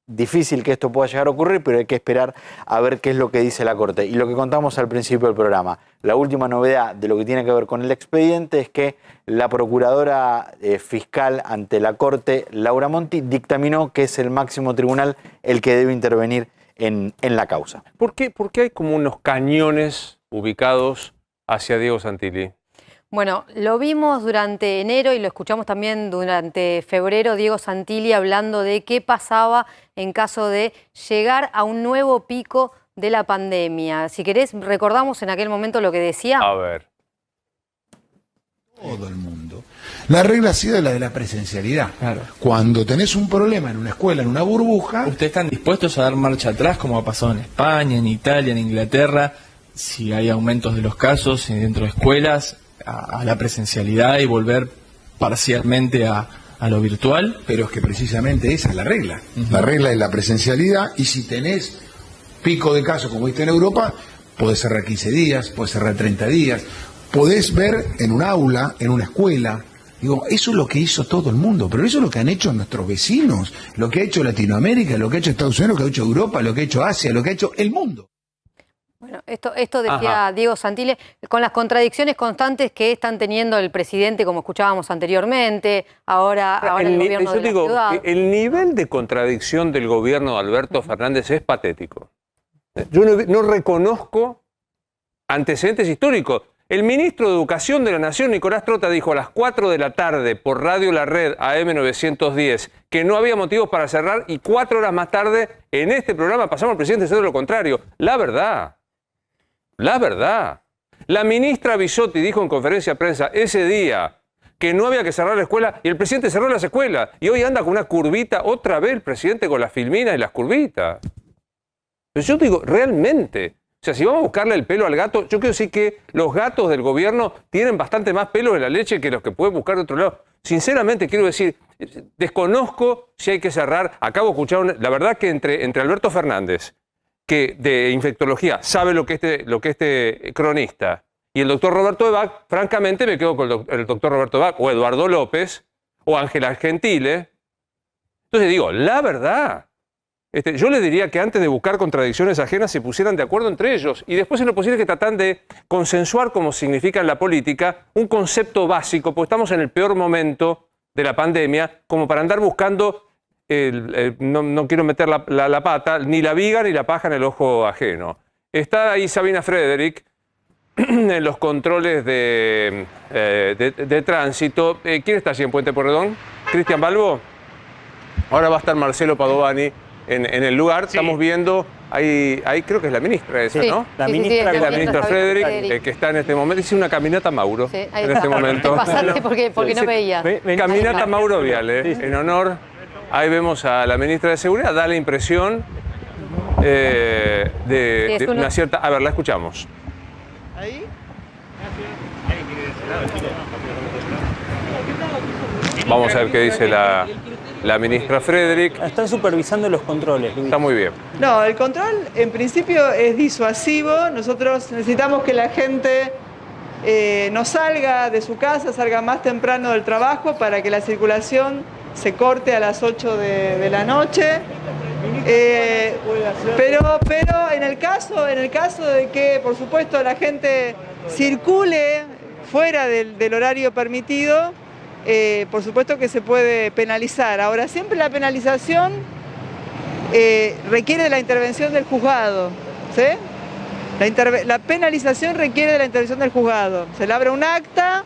Difícil que esto pueda llegar a ocurrir, pero hay que esperar a ver qué es lo que dice la Corte. Y lo que contamos al principio del programa, la última novedad de lo que tiene que ver con el expediente es que la procuradora fiscal ante la Corte, Laura Monti, dictaminó que es el máximo tribunal el que debe intervenir en la causa. ¿Por qué hay como unos cañones ubicados hacia Diego Santilli? Bueno, lo vimos durante enero y lo escuchamos también durante febrero, Diego Santilli hablando de qué pasaba en caso de llegar a un nuevo pico de la pandemia. Si querés, recordamos en aquel momento lo que decía. A ver. Todo el mundo. La regla ha sido la de la presencialidad. Claro. Cuando tenés un problema en una escuela, en una burbuja... ¿Ustedes están dispuestos a dar marcha atrás, como ha pasado en España, en Italia, en Inglaterra, si hay aumentos de los casos dentro de escuelas, a la presencialidad y volver parcialmente a lo virtual? Pero es que precisamente esa es la regla. La regla es la presencialidad y si tenés pico de casos como viste en Europa, podés cerrar 15 días, podés cerrar 30 días, podés ver en un aula, en una escuela. Digo, eso es lo que hizo todo el mundo, pero eso es lo que han hecho nuestros vecinos, lo que ha hecho Latinoamérica, lo que ha hecho Estados Unidos, lo que ha hecho Europa, lo que ha hecho Asia, lo que ha hecho el mundo. Bueno, esto decía Diego Santilli, con las contradicciones constantes que están teniendo el presidente, como escuchábamos anteriormente, ahora el gobierno de la ciudad. El nivel de contradicción del gobierno de Alberto Fernández es patético. Yo no reconozco antecedentes históricos. El ministro de Educación de la Nación, Nicolás Trota, dijo a las 4 de la tarde por Radio La Red AM910 que no había motivos para cerrar y 4 horas más tarde en este programa pasamos al presidente diciendo lo contrario. La verdad. La ministra Bisotti dijo en conferencia de prensa ese día que no había que cerrar la escuela y el presidente cerró las escuelas. Y hoy anda con una curvita, otra vez el presidente con las filminas y las curvitas. Pero yo digo, realmente, o sea, si vamos a buscarle el pelo al gato, yo quiero decir que los gatos del gobierno tienen bastante más pelo en la leche que los que pueden buscar de otro lado. Sinceramente, quiero decir, desconozco si hay que cerrar. Acabo de escuchar, la verdad que entre Alberto Fernández, que de infectología sabe lo que este cronista, y el doctor Roberto Ebac, francamente me quedo con el doctor Roberto Ebac, o Eduardo López, o Ángela Gentile. Entonces digo, la verdad, yo les diría que antes de buscar contradicciones ajenas se pusieran de acuerdo entre ellos, y después en lo posible que tratan de consensuar, como significa en la política, un concepto básico, porque estamos en el peor momento de la pandemia, como para andar buscando... no quiero meter la pata, ni la viga ni la paja en el ojo ajeno. Está ahí Sabina Frederick, en los controles de tránsito. ¿Quién está allí en Puente Porredón? ¿Cristian Balbo? Ahora va a estar Marcelo Padovani en el lugar. Sí. Estamos viendo, ahí creo que es la ministra esa, sí, ¿no? La ministra, es la ministra Frederick, que está en este momento. Dice una caminata Mauro, sí, en este momento. Pasaste porque no veías. Caminata Mauro Viale, en honor. Ahí vemos a la ministra de Seguridad. Da la impresión de una cierta... A ver, la escuchamos. ¿Ahí? Vamos a ver qué dice la ministra Frederick. Están supervisando los controles, Luis. Está muy bien. No, el control en principio es disuasivo. Nosotros necesitamos que la gente no salga de su casa, salga más temprano del trabajo para que la circulación se corte a las 8 de la noche. Pero en el caso de que, por supuesto, la gente circule fuera del horario permitido, por supuesto que se puede penalizar. Ahora, siempre la penalización requiere de la intervención del juzgado, ¿sí? La penalización requiere de la intervención del juzgado. Se le abre un acta,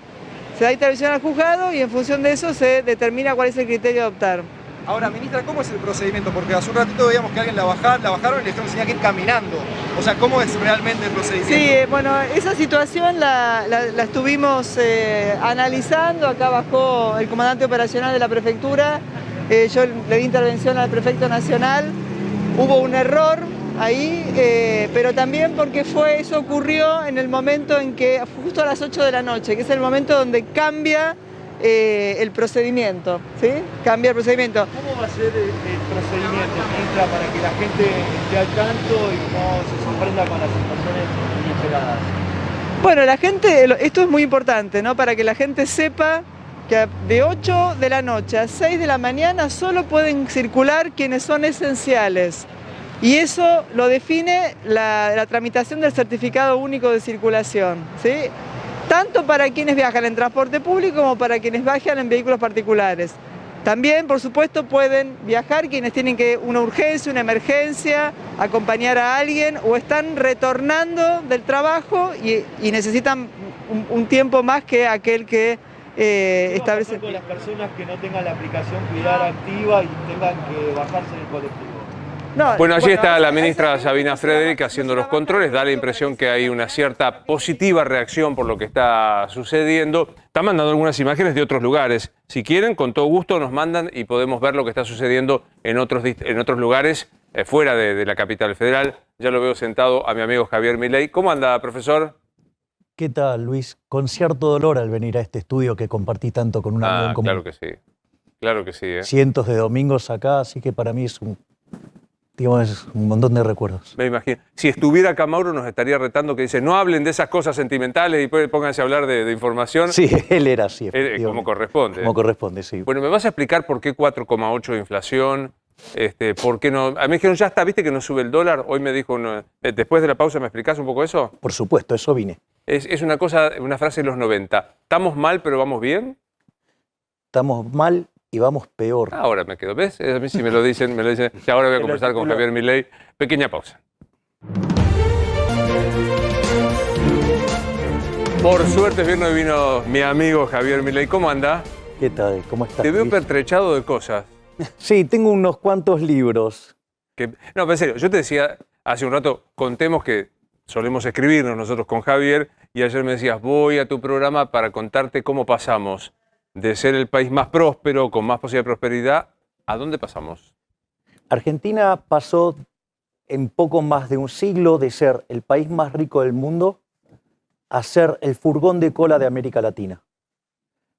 se da intervención al juzgado y en función de eso se determina cuál es el criterio a adoptar. Ahora, ministra, ¿cómo es el procedimimiento? Porque hace un ratito veíamos que alguien la bajaron y le dijeron que tenía que ir caminando. O sea, ¿cómo es realmente el procedimiento? Sí, bueno, esa situación la estuvimos analizando. Acá bajó el comandante operacional de la prefectura. Yo le di intervención al prefecto nacional. Hubo un error ahí, pero también porque eso ocurrió en el momento en que, justo a las 8 de la noche, que es el momento donde cambia el procedimiento, ¿sí? Cambia el procedimiento. ¿Cómo va a ser el procedimiento, ministra, para que la gente esté al tanto y no se sorprenda con las situaciones inesperadas? Bueno, la gente, esto es muy importante, ¿no? Para que la gente sepa que de 8 de la noche a 6 de la mañana solo pueden circular quienes son esenciales. Y eso lo define la tramitación del certificado único de circulación, ¿sí? Tanto para quienes viajan en transporte público como para quienes viajan en vehículos particulares. También, por supuesto, pueden viajar quienes tienen una urgencia, una emergencia, acompañar a alguien o están retornando del trabajo y necesitan un tiempo más que aquel que establece. ¿Qué va a pasar con las personas que no tengan la aplicación Cuidar activa y tengan que bajarse del colectivo? No, bueno, allí está la ministra Sabina Frederick haciendo los controles. Da la impresión que hay una cierta positiva reacción por lo que está sucediendo. Están mandando algunas imágenes de otros lugares. Si quieren, con todo gusto nos mandan y podemos ver lo que está sucediendo en otros lugares fuera de la capital federal. Ya lo veo sentado a mi amigo Javier Milei. ¿Cómo anda, profesor? ¿Qué tal, Luis? Con cierto dolor al venir a este estudio que compartí tanto con un amigo en común. Claro que sí. Claro que sí. Cientos de domingos acá, así que para mí es un montón de recuerdos. Me imagino. Si estuviera acá Mauro nos estaría retando que dice no hablen de esas cosas sentimentales y pónganse a hablar de información. Sí, él era así. Como corresponde. Como corresponde, sí. Bueno, ¿me vas a explicar por qué 4,8 de inflación? ¿Por qué no? A mí me dijeron, ya está, ¿viste que no sube el dólar? Hoy me dijo, después de la pausa, ¿me explicás un poco eso? Por supuesto, eso vine. Es una frase de los 90. ¿Estamos mal pero vamos bien? Estamos mal y vamos peor. Ahora me quedo, ¿ves? A mí sí me lo dicen. Y ahora voy a conversar con Javier Milei. Pequeña pausa. Por suerte, vino mi amigo Javier Milei. ¿Cómo anda? ¿Qué tal? ¿Cómo estás? Te veo pertrechado de cosas. Sí, tengo unos cuantos libros. No, pero en serio, yo te decía hace un rato, contemos que solemos escribirnos nosotros con Javier y ayer me decías, voy a tu programa para contarte cómo pasamos de ser el país más próspero, con más posibilidad de prosperidad, ¿a dónde pasamos? Argentina pasó en poco más de un siglo de ser el país más rico del mundo a ser el furgón de cola de América Latina.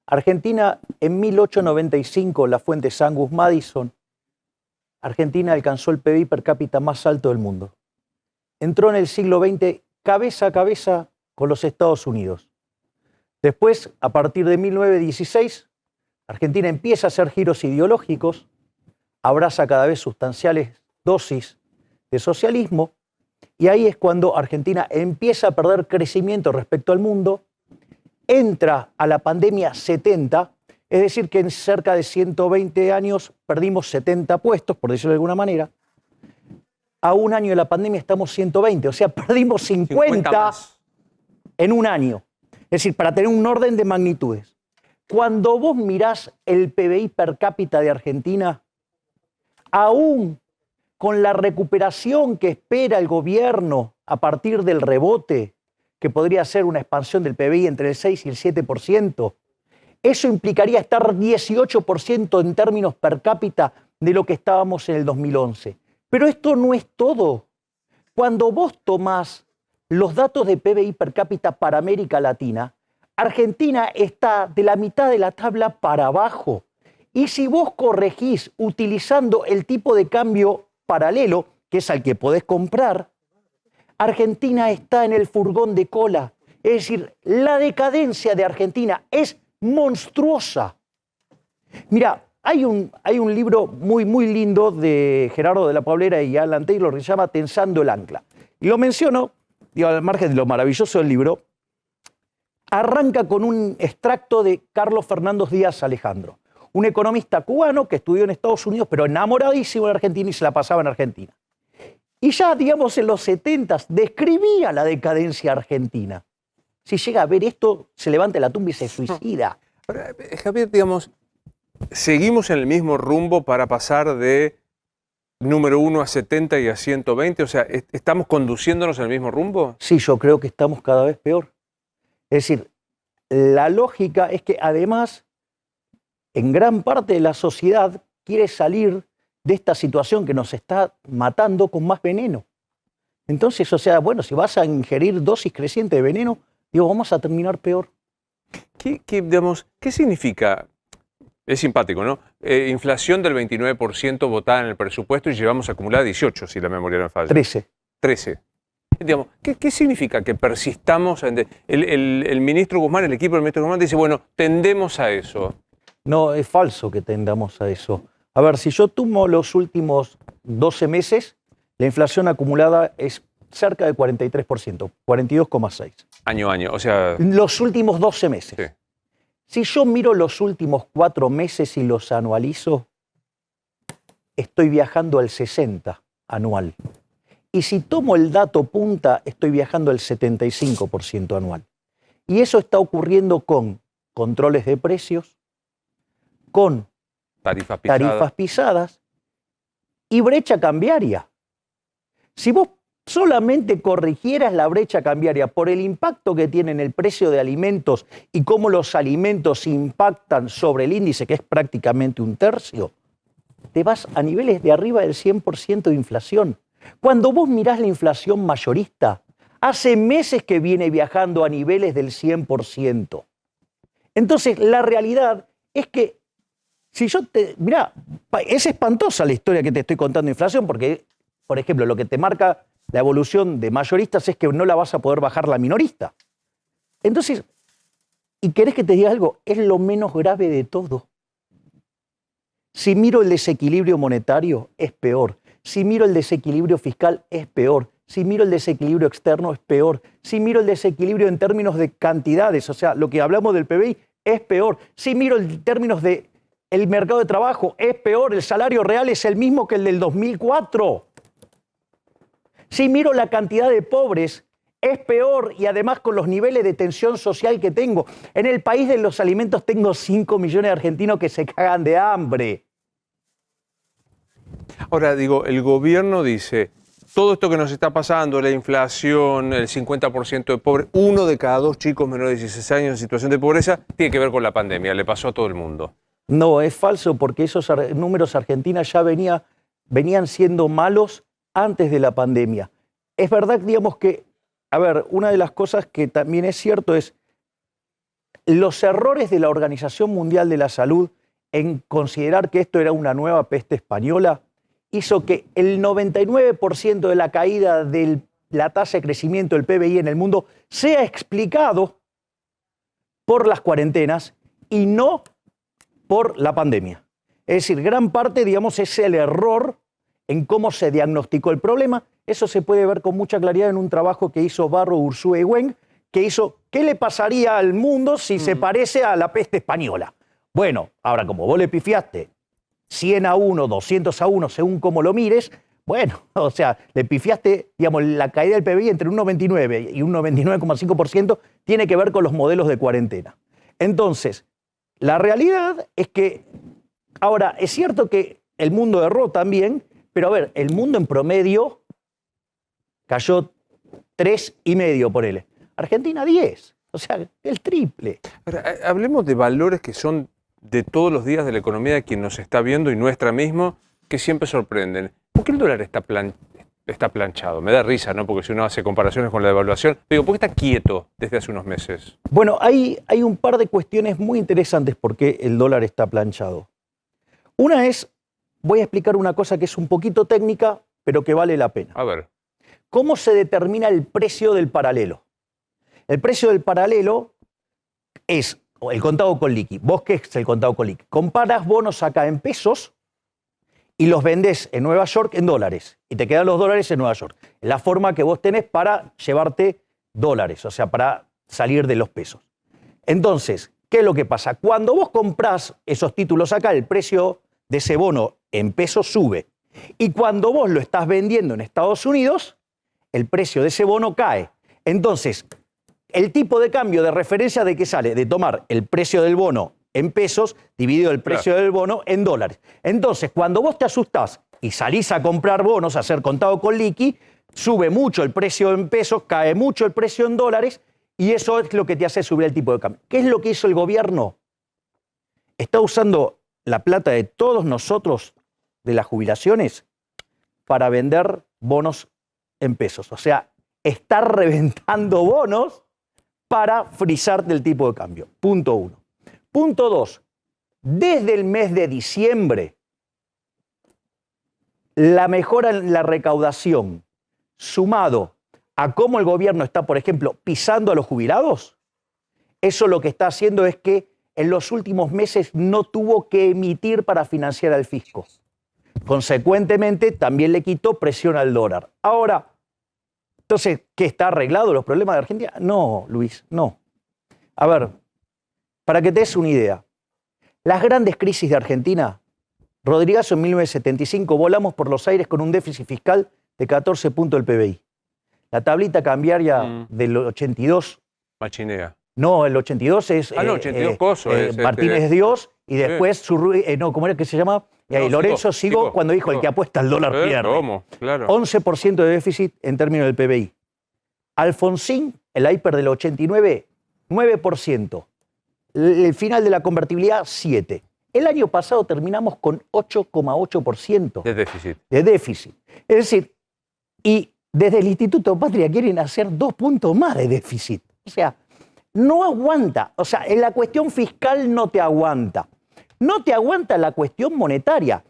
Argentina, en 1895, la fuente es Angus Madison, Argentina alcanzó el PBI per cápita más alto del mundo. Entró en el siglo XX cabeza a cabeza con los Estados Unidos. Después, a partir de 1916, Argentina empieza a hacer giros ideológicos, abraza cada vez sustanciales dosis de socialismo, y ahí es cuando Argentina empieza a perder crecimiento respecto al mundo, entra a la pandemia 70, es decir, que en cerca de 120 años perdimos 70 puestos, por decirlo de alguna manera. A un año de la pandemia estamos 120, o sea, perdimos 50 más. en un año. Es decir, para tener un orden de magnitudes. Cuando vos mirás el PBI per cápita de Argentina, aún con la recuperación que espera el gobierno a partir del rebote, que podría ser una expansión del PBI entre el 6 y el 7%, eso implicaría estar 18% en términos per cápita de lo que estábamos en el 2011. Pero esto no es todo. Cuando vos tomás los datos de PBI per cápita para América Latina, Argentina está de la mitad de la tabla para abajo. Y si vos corregís utilizando el tipo de cambio paralelo, que es al que podés comprar, Argentina está en el furgón de cola. Es decir, la decadencia de Argentina es monstruosa. Mira, hay un libro muy lindo de Gerardo de la Paulera y Alan Taylor que se llama Tensando el ancla. Y lo menciono, digo, al margen de lo maravilloso del libro, arranca con un extracto de Carlos Fernández Díaz Alejandro, un economista cubano que estudió en Estados Unidos, pero enamoradísimo de Argentina y se la pasaba en Argentina. Y ya, digamos, en los 70s describía la decadencia argentina. Si llega a ver esto, se levanta de la tumba y se suicida. Ahora, Javier, digamos, ¿seguimos en el mismo rumbo para pasar de número 1 a 70 y a 120? O sea, ¿estamos conduciéndonos en el mismo rumbo? Sí, yo creo que estamos cada vez peor. Es decir, la lógica es que además, en gran parte de la sociedad quiere salir de esta situación que nos está matando con más veneno. Entonces, o sea, bueno, si vas a ingerir dosis crecientes de veneno, digo, vamos a terminar peor. ¿Qué significa? Es simpático, ¿no? Inflación del 29% votada en el presupuesto y llevamos acumulada 18, si la memoria no me falla. 13. Digamos, ¿qué significa que persistamos? El ministro Guzmán, el equipo del ministro Guzmán dice, bueno, tendemos a eso. No, es falso que tendamos a eso. A ver, si yo tomo los últimos 12 meses, la inflación acumulada es cerca de 43%, 42,6%. Año a año, o sea... Los últimos 12 meses. Sí. Si yo miro los últimos 4 meses y los anualizo, estoy viajando al 60 anual. Y si tomo el dato punta, estoy viajando al 75% anual. Y eso está ocurriendo con controles de precios, con tarifas pisadas y brecha cambiaria. Si vos solamente corrigieras la brecha cambiaria por el impacto que tiene en el precio de alimentos y cómo los alimentos impactan sobre el índice, que es prácticamente un tercio, te vas a niveles de arriba del 100% de inflación. Cuando vos mirás la inflación mayorista, hace meses que viene viajando a niveles del 100%. Entonces, la realidad es que si yo te... Mirá, es espantosa la historia que te estoy contando de inflación porque, por ejemplo, lo que te marca la evolución de mayoristas es que no la vas a poder bajar la minorista. Entonces, ¿y querés que te diga algo? Es lo menos grave de todo. Si miro el desequilibrio monetario, es peor. Si miro el desequilibrio fiscal, es peor. Si miro el desequilibrio externo, es peor. Si miro el desequilibrio en términos de cantidades, o sea, lo que hablamos del PBI, es peor. Si miro en términos de el mercado de trabajo, es peor. El salario real es el mismo que el del 2004. Si miro la cantidad de pobres, es peor y además con los niveles de tensión social que tengo. En el país de los alimentos tengo 5 millones de argentinos que se cagan de hambre. Ahora, digo, el gobierno dice, todo esto que nos está pasando, la inflación, el 50% de pobres, 1 de cada 2 chicos menores de 16 años en situación de pobreza, tiene que ver con la pandemia, le pasó a todo el mundo. No, es falso porque esos números argentinos ya venían siendo malos antes de la pandemia. Es verdad, digamos que, a ver, una de las cosas que también es cierto es los errores de la Organización Mundial de la Salud en considerar que esto era una nueva peste española hizo que el 99% de la caída de la tasa de crecimiento del PBI en el mundo sea explicado por las cuarentenas y no por la pandemia. Es decir, gran parte, digamos, es el error en cómo se diagnosticó el problema. Eso se puede ver con mucha claridad en un trabajo que hizo Barro, Ursúa y Wen, que hizo ¿qué le pasaría al mundo si se parece a la peste española? Bueno, ahora como vos le pifiaste 100 a 1, 200 a 1, según cómo lo mires, Bueno, o sea, le pifiaste, digamos, la caída del PBI entre un 99 y un 99,5% tiene que ver con los modelos de cuarentena. Entonces, la realidad es que, ahora, es cierto que el mundo erró también, pero a ver, el mundo en promedio cayó 3,5, ponele. Argentina 10, o sea, el triple. Ahora, hablemos de valores que son de todos los días de la economía de quien nos está viendo y nuestra mismo, que siempre sorprenden. ¿Por qué el dólar está planchado? Me da risa, ¿no? Porque si uno hace comparaciones con la devaluación, digo, ¿por qué está quieto desde hace unos meses? Bueno, hay un par de cuestiones muy interesantes por qué el dólar está planchado. Una es, voy a explicar una cosa que es un poquito técnica, pero que vale la pena. A ver. ¿Cómo se determina el precio del paralelo? El precio del paralelo es el contado con liqui. ¿Vos qué es el contado con liqui? Comparas bonos acá en pesos y los vendés en Nueva York en dólares. Y te quedan los dólares en Nueva York. Es la forma que vos tenés para llevarte dólares, o sea, para salir de los pesos. Entonces, ¿qué es lo que pasa? Cuando vos comprás esos títulos acá, el precio de ese bono en pesos sube. Y cuando vos lo estás vendiendo en Estados Unidos, el precio de ese bono cae. Entonces, el tipo de cambio de referencia de qué sale, de tomar el precio del bono en pesos dividido el precio del bono en dólares. Entonces, cuando vos te asustás y salís a comprar bonos, a hacer contado con liqui, sube mucho el precio en pesos, cae mucho el precio en dólares y eso es lo que te hace subir el tipo de cambio. ¿Qué es lo que hizo el gobierno? Está usando la plata de todos nosotros de las jubilaciones para vender bonos en pesos. O sea, está reventando bonos para frizarte el tipo de cambio. Punto 1. Punto 2. Desde el mes de diciembre, la mejora en la recaudación, sumado a cómo el gobierno está, por ejemplo, pisando a los jubilados, eso lo que está haciendo es que en los últimos meses no tuvo que emitir para financiar al fisco. Consecuentemente, también le quitó presión al dólar. Ahora, entonces, ¿qué está arreglado los problemas de Argentina? No, Luis, no. A ver, para que te des una idea, las grandes crisis de Argentina, Rodrigazo en 1975, volamos por los aires con un déficit fiscal de 14 puntos del PBI. La tablita cambiaria del 82... Machinea. No, el 82 es... no, 82 Coso. Martínez Dios y después, ¿cómo era que se llama? Lorenzo Sigo cuando dijo, el que apuesta al dólar pierde. ¿Cómo? Claro. 11% de déficit en términos del PBI. Alfonsín, el hiper del 89, 9%. El final de la convertibilidad, 7%. El año pasado terminamos con 8,8% de déficit. De déficit. Es decir, y desde el Instituto Patria quieren hacer 2 puntos más de déficit. O sea, no aguanta. O sea, en la cuestión fiscal no te aguanta. No te aguanta la cuestión monetaria.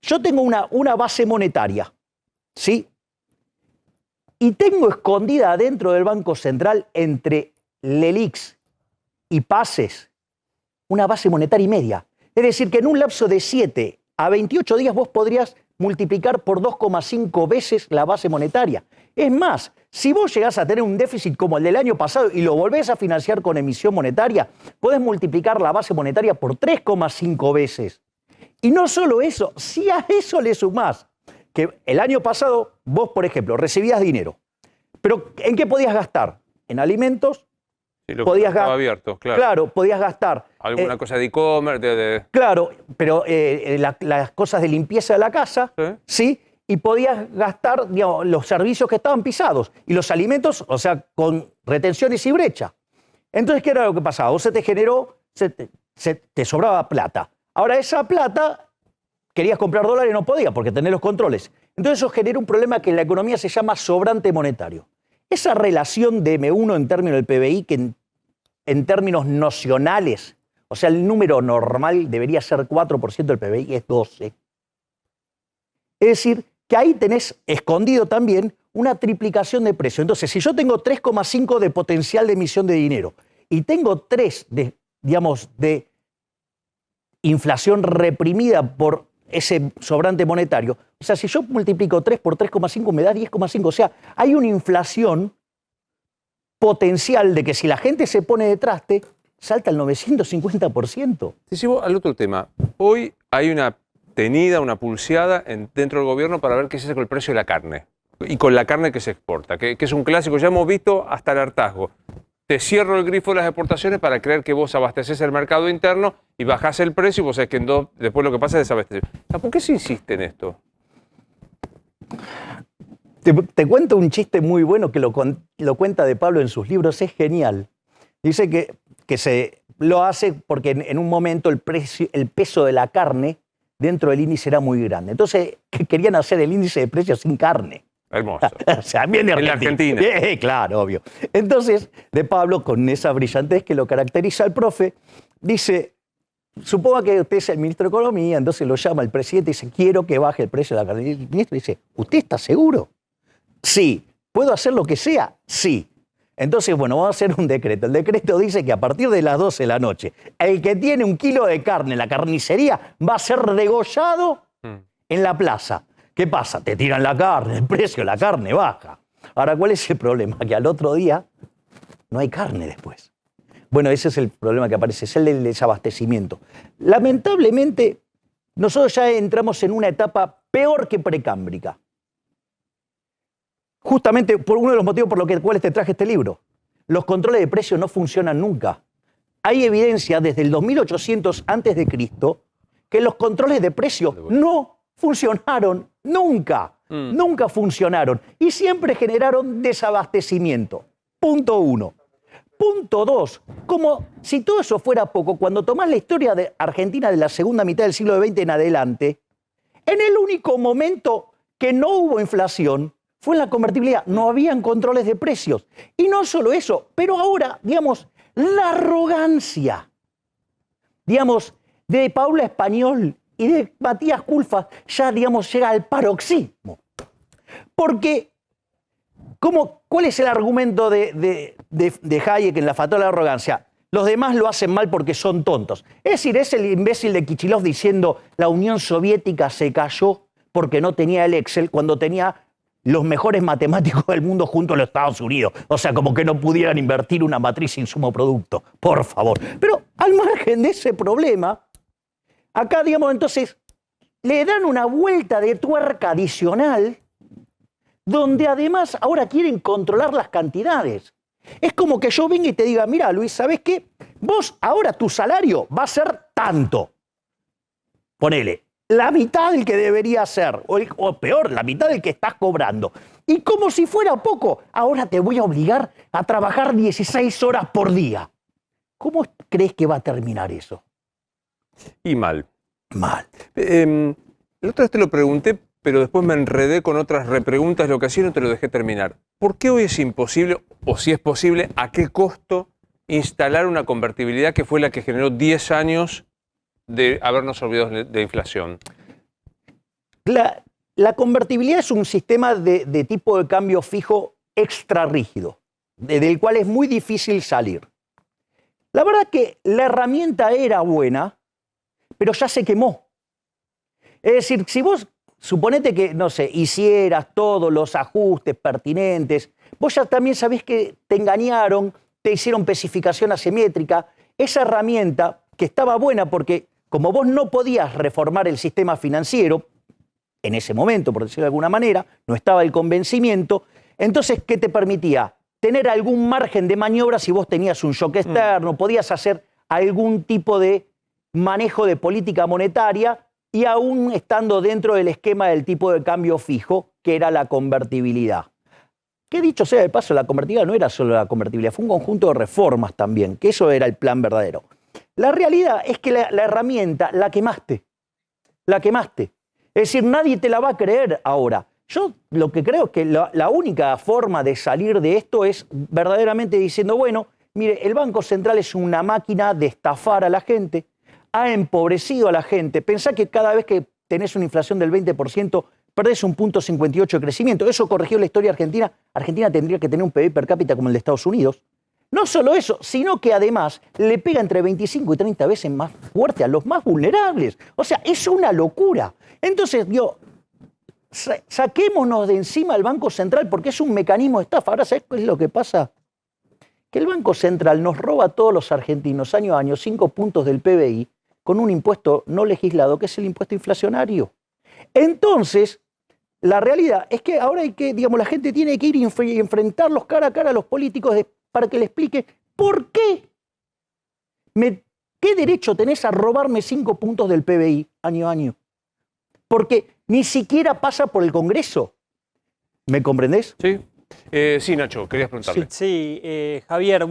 Yo tengo una base monetaria, ¿sí? Y tengo escondida dentro del Banco Central entre LELIQs y PASES una base monetaria y media. Es decir, que en un lapso de 7 a 28 días vos podrías multiplicar por 2,5 veces la base monetaria. Es más, si vos llegás a tener un déficit como el del año pasado y lo volvés a financiar con emisión monetaria, podés multiplicar la base monetaria por 3,5 veces. Y no solo eso, si a eso le sumás que el año pasado vos, por ejemplo, recibías dinero, pero ¿en qué podías gastar? En alimentos. Sí, lo podías estaba abierto, claro. Claro, podías gastar. Alguna cosa de e-commerce, Claro, pero las cosas de limpieza de la casa, ¿sí? Y podías gastar, digamos, los servicios que estaban pisados. Y los alimentos, o sea, con retenciones y brecha. Entonces, ¿qué era lo que pasaba? Vos se te generó, te sobraba plata. Ahora, esa plata, querías comprar dólares y no podías porque tenés los controles. Entonces, eso genera un problema que en la economía se llama sobrante monetario. Esa relación de M1 en términos del PBI, que en términos nocionales, o sea, el número normal debería ser 4% del PBI, es 12%. Es decir, que ahí tenés escondido también una triplicación de precio. Entonces, si yo tengo 3,5 de potencial de emisión de dinero y tengo 3 de inflación reprimida por ese sobrante monetario, o sea, si yo multiplico 3 por 3,5 me da 10,5. O sea, hay una inflación potencial de que si la gente se pone de traste, salta al 950%. Te llevo al otro tema. Hoy hay una tenida, una pulseada dentro del gobierno para ver qué se hace con el precio de la carne y con la carne que se exporta, que es un clásico, ya hemos visto hasta el hartazgo. Te cierro el grifo de las exportaciones para creer que vos abasteces el mercado interno y bajás el precio y vos sabés que después lo que pasa es desabastecer. ¿Por qué se insiste en esto? Te cuento un chiste muy bueno que lo cuenta De Pablo en sus libros, es genial. Dice que se lo hace porque en un momento el peso de la carne dentro del índice era muy grande. Entonces querían hacer el índice de precios sin carne. Hermoso. O sea, bien de Argentina. En la Argentina. Claro, obvio. Entonces, De Pablo, con esa brillantez que lo caracteriza al profe, dice, suponga que usted es el ministro de Economía, entonces lo llama el presidente y dice, quiero que baje el precio de la carne. Y el ministro dice, ¿usted está seguro? Sí. ¿Puedo hacer lo que sea? Sí. Entonces, bueno, vamos a hacer un decreto. El decreto dice que a partir de las 12 de la noche, el que tiene 1 kilo de carne en la carnicería va a ser degollado en la plaza. ¿Qué pasa? Te tiran la carne, el precio de la carne baja. Ahora, ¿cuál es el problema? Que al otro día no hay carne después. Bueno, ese es el problema que aparece, es el del desabastecimiento. Lamentablemente, nosotros ya entramos en una etapa peor que precámbrica. Justamente por uno de los motivos por los cuales te traje este libro. Los controles de precios no funcionan nunca. Hay evidencia desde el 2800 a.C. que los controles de precios no funcionaron nunca. Nunca funcionaron. Y siempre generaron desabastecimiento. Punto 1. Punto 2. Como si todo eso fuera poco, cuando tomás la historia de Argentina de la segunda mitad del siglo XX en adelante, en el único momento que no hubo inflación fue en la convertibilidad. No habían controles de precios. Y no solo eso, pero ahora, digamos, la arrogancia, digamos, de Paula Español y de Matías Culfas ya, digamos, llega al paroxismo. Porque, ¿cuál es el argumento de Hayek en La Factoría de la Arrogancia? Los demás lo hacen mal porque son tontos. Es decir, es el imbécil de Kichilov diciendo la Unión Soviética se cayó porque no tenía el Excel cuando tenía los mejores matemáticos del mundo junto a los Estados Unidos. O sea, como que no pudieran invertir una matriz insumo-producto. Por favor. Pero al margen de ese problema, acá, digamos, entonces, le dan una vuelta de tuerca adicional donde además ahora quieren controlar las cantidades. Es como que yo venga y te diga, mira, Luis, ¿sabés qué? Vos ahora tu salario va a ser tanto. Ponele, la mitad del que debería ser, o peor, la mitad del que estás cobrando. Y como si fuera poco, ahora te voy a obligar a trabajar 16 horas por día. ¿Cómo crees que va a terminar eso? Y mal. Mal. La otra vez te lo pregunté, pero después me enredé con otras repreguntas, lo que hacía no te lo dejé terminar. ¿Por qué hoy es imposible, o si es posible, a qué costo instalar una convertibilidad que fue la que generó 10 años de habernos olvidado de inflación? La convertibilidad es un sistema de tipo de cambio fijo extra rígido, del cual es muy difícil salir. La verdad que la herramienta era buena, pero ya se quemó. Es decir, si vos suponete que, no sé, hicieras todos los ajustes pertinentes, vos ya también sabés que te engañaron, te hicieron especificación asimétrica. Esa herramienta, que estaba buena porque como vos no podías reformar el sistema financiero, en ese momento, por decirlo de alguna manera, no estaba el convencimiento, entonces, ¿qué te permitía? Tener algún margen de maniobra si vos tenías un shock externo, podías hacer algún tipo de manejo de política monetaria y aún estando dentro del esquema del tipo de cambio fijo, que era la convertibilidad. Que dicho sea de paso, la convertibilidad no era solo la convertibilidad, fue un conjunto de reformas también, que eso era el plan verdadero. La realidad es que la herramienta la quemaste. La quemaste. Es decir, nadie te la va a creer ahora. Yo lo que creo es que la única forma de salir de esto es verdaderamente diciendo, bueno, mire, el Banco Central es una máquina de estafar a la gente, ha empobrecido a la gente. Pensá que cada vez que tenés una inflación del 20%, perdés 1,58 de crecimiento. Eso corrigió la historia argentina. Argentina tendría que tener un PIB per cápita como el de Estados Unidos. No solo eso, sino que además le pega entre 25 y 30 veces más fuerte a los más vulnerables. O sea, es una locura. Entonces, saquémonos de encima al Banco Central porque es un mecanismo de estafa. Ahora, ¿sabes qué es lo que pasa? Que el Banco Central nos roba a todos los argentinos año a año 5 puntos del PBI, con un impuesto no legislado, que es el impuesto inflacionario. Entonces, la realidad es que ahora hay que, digamos, la gente tiene que ir y enfrentarlos cara a cara a los políticos para que le explique por qué. ¿Qué derecho tenés a robarme 5 puntos del PBI año a año? Porque ni siquiera pasa por el Congreso. ¿Me comprendés? Sí. Sí, Nacho, querías preguntarle. Sí, Javier,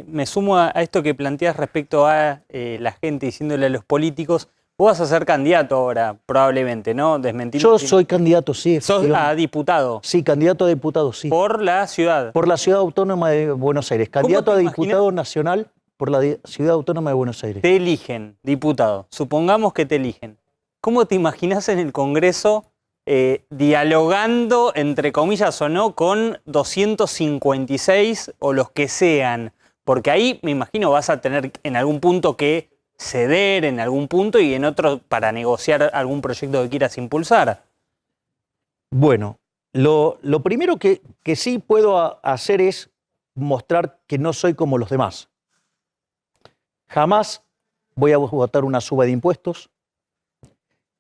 me sumo a esto que planteas respecto a la gente diciéndole a los políticos, vos vas a ser candidato ahora, probablemente, ¿no? Desmentir. Yo soy candidato, sí. ¿Sos a diputado? Sí, candidato a diputado, sí. ¿Por la ciudad? Por la Ciudad Autónoma de Buenos Aires. Candidato a diputado nacional por la Ciudad Autónoma de Buenos Aires. Te eligen, diputado. Supongamos que te eligen. ¿Cómo te imaginas en el Congreso dialogando, entre comillas o no, con 256 o los que sean? Porque ahí me imagino vas a tener en algún punto que ceder en algún punto y en otro para negociar algún proyecto que quieras impulsar. Bueno, lo primero que sí puedo hacer es mostrar que no soy como los demás. Jamás voy a votar una suba de impuestos.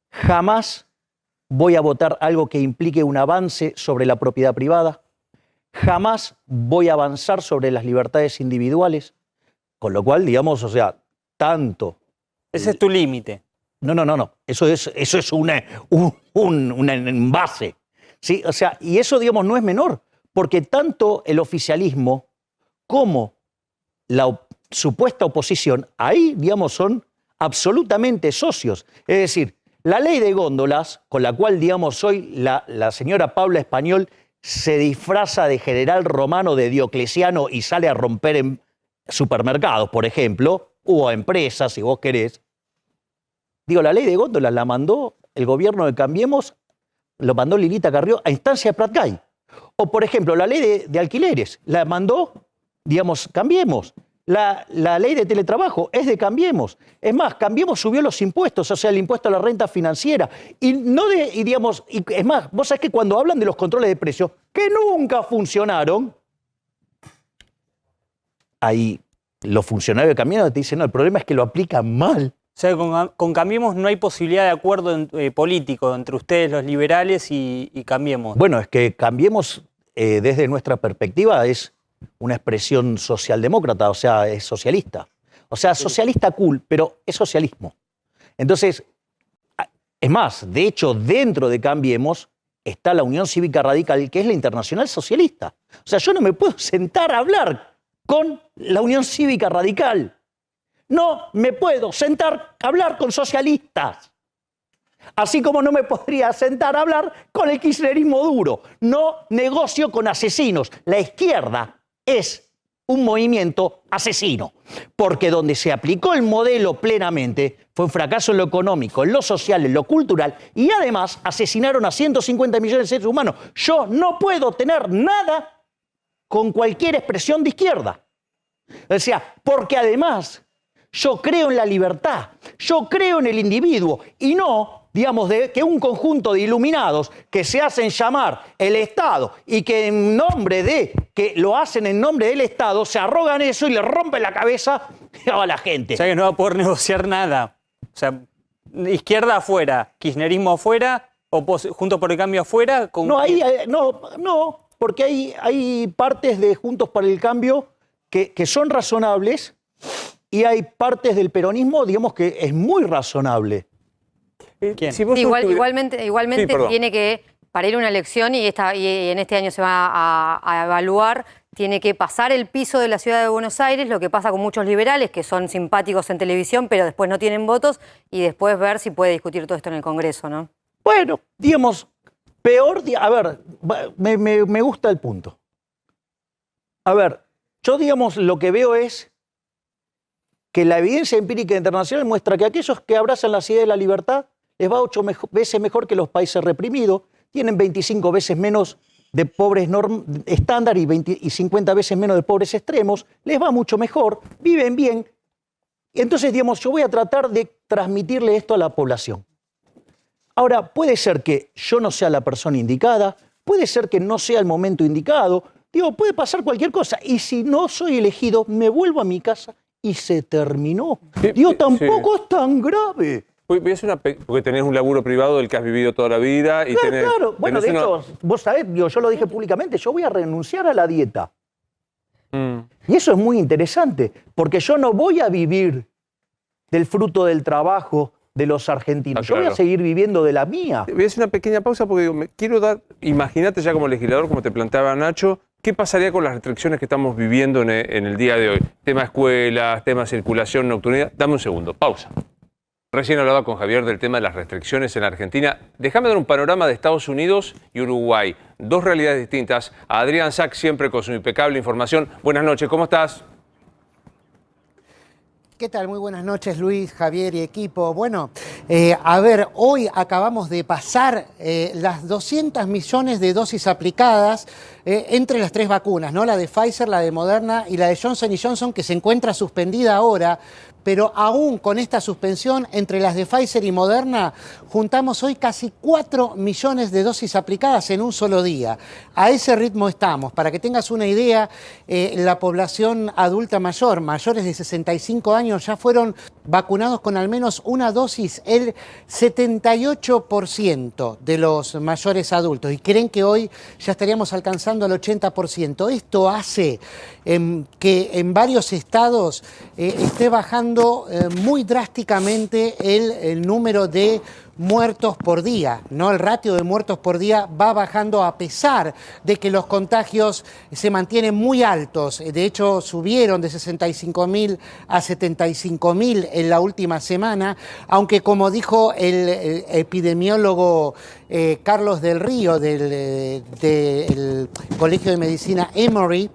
Jamás voy a votar algo que implique un avance sobre la propiedad privada. Jamás voy a avanzar sobre las libertades individuales. Con lo cual, digamos, o sea, tanto... Ese es tu límite. No. Eso es una base. ¿Sí? O sea, y eso, digamos, no es menor. Porque tanto el oficialismo como la supuesta oposición, ahí, digamos, son absolutamente socios. Es decir, la ley de góndolas, con la cual, digamos, hoy la señora Paula Español se disfraza de general romano de Diocleciano y sale a romper en supermercados, por ejemplo, o a empresas, si vos querés. Digo, la ley de góndolas la mandó el gobierno de Cambiemos, lo mandó Lilita Carrió a instancia de Prat-Gay. O, por ejemplo, la ley de alquileres la mandó, digamos, Cambiemos. La ley de teletrabajo es de Cambiemos. Es más, Cambiemos subió los impuestos, o sea, el impuesto a la renta financiera. Digamos, es más, vos sabés que cuando hablan de los controles de precios, que nunca funcionaron, ahí los funcionarios de Cambiemos te dicen, no, el problema es que lo aplican mal. O sea, con Cambiemos no hay posibilidad de acuerdo político entre ustedes, los liberales, y Cambiemos. Bueno, es que Cambiemos, desde nuestra perspectiva, es una expresión socialdemócrata, o sea, es socialista. O sea, socialista cool, pero es socialismo. Entonces, es más, de hecho, dentro de Cambiemos está la Unión Cívica Radical, que es la Internacional Socialista. O sea, yo no me puedo sentar a hablar con la Unión Cívica Radical. No me puedo sentar a hablar con socialistas. Así como no me podría sentar a hablar con el kirchnerismo duro. No negocio con asesinos. La izquierda es un movimiento asesino, porque donde se aplicó el modelo plenamente fue un fracaso en lo económico, en lo social, en lo cultural, y además asesinaron a 150 millones de seres humanos. Yo no puedo tener nada con cualquier expresión de izquierda. O sea, porque además yo creo en la libertad, yo creo en el individuo, y no, digamos, de que un conjunto de iluminados que se hacen llamar el Estado y que en nombre de, que lo hacen en nombre del Estado, se arrogan eso y le rompen la cabeza a la gente. O sea que no va a poder negociar nada. O sea, izquierda afuera, kirchnerismo afuera, Juntos por el Cambio afuera. Con... No, porque hay partes de Juntos por el Cambio que son razonables y hay partes del peronismo, digamos, que es muy razonable. Si igualmente sí, tiene que, para ir a una elección, y en este año se va a evaluar, tiene que pasar el piso de la ciudad de Buenos Aires, lo que pasa con muchos liberales que son simpáticos en televisión, pero después no tienen votos, y después ver si puede discutir todo esto en el Congreso, ¿no? Bueno, digamos, peor... A ver, me gusta el punto. A ver, yo, digamos, lo que veo es que la evidencia empírica internacional muestra que aquellos que abrazan las ideas de la libertad les va 8 veces mejor que los países reprimidos, tienen 25 veces menos de pobres estándar y 50 veces menos de pobres extremos, les va mucho mejor, viven bien. Y entonces, digamos, yo voy a tratar de transmitirle esto a la población. Ahora, puede ser que yo no sea la persona indicada, puede ser que no sea el momento indicado, digo, puede pasar cualquier cosa. Y si no soy elegido, me vuelvo a mi casa y se terminó. Digo, tampoco es tan grave. Voy a hacer porque tenés un laburo privado del que has vivido toda la vida. Y Claro. Bueno, de hecho, vos sabés, yo lo dije públicamente, yo voy a renunciar a la dieta. Y eso es muy interesante, porque yo no voy a vivir del fruto del trabajo de los argentinos. Yo voy a seguir viviendo de la mía. Voy a hacer una pequeña pausa porque me quiero dar, imagínate ya como legislador, como te planteaba Nacho, ¿qué pasaría con las restricciones que estamos viviendo en el día de hoy? Tema escuelas, tema circulación, nocturnidad. Dame un segundo, pausa. Recién hablaba con Javier del tema de las restricciones en Argentina. Déjame dar un panorama de Estados Unidos y Uruguay. Dos realidades distintas. A Adrián Sack, siempre con su impecable información. Buenas noches, ¿cómo estás? ¿Qué tal? Muy buenas noches, Luis, Javier y equipo. Bueno, hoy acabamos de pasar las 200 millones de dosis aplicadas entre las tres vacunas, ¿no? La de Pfizer, la de Moderna y la de Johnson & Johnson, que se encuentra suspendida ahora. Pero aún con esta suspensión entre las de Pfizer y Moderna, juntamos hoy casi 4 millones de dosis aplicadas en un solo día. A ese ritmo estamos. Para que tengas una idea, la población adulta mayor, mayores de 65 años, ya fueron vacunados con al menos una dosis el 78% de los mayores adultos. Y creen que hoy ya estaríamos alcanzando el 80%. Esto hace que en varios estados esté bajando muy drásticamente el número de muertos por día, ¿no? El ratio de muertos por día va bajando a pesar de que los contagios se mantienen muy altos. De hecho, subieron de 65.000 a 75.000 en la última semana, aunque como dijo el epidemiólogo Carlos del Río del Colegio de Medicina Emory,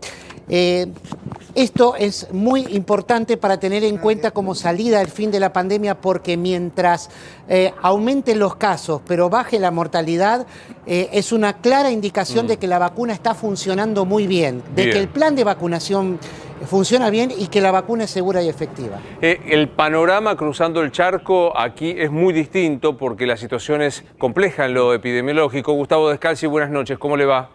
esto es muy importante para tener en cuenta como salida del fin de la pandemia, porque mientras aumenten los casos pero baje la mortalidad, es una clara indicación de que la vacuna está funcionando muy bien, que el plan de vacunación funciona bien y que la vacuna es segura y efectiva. El panorama cruzando el charco aquí es muy distinto porque la situación es compleja en lo epidemiológico. Gustavo Descalzi, buenas noches, ¿cómo le va?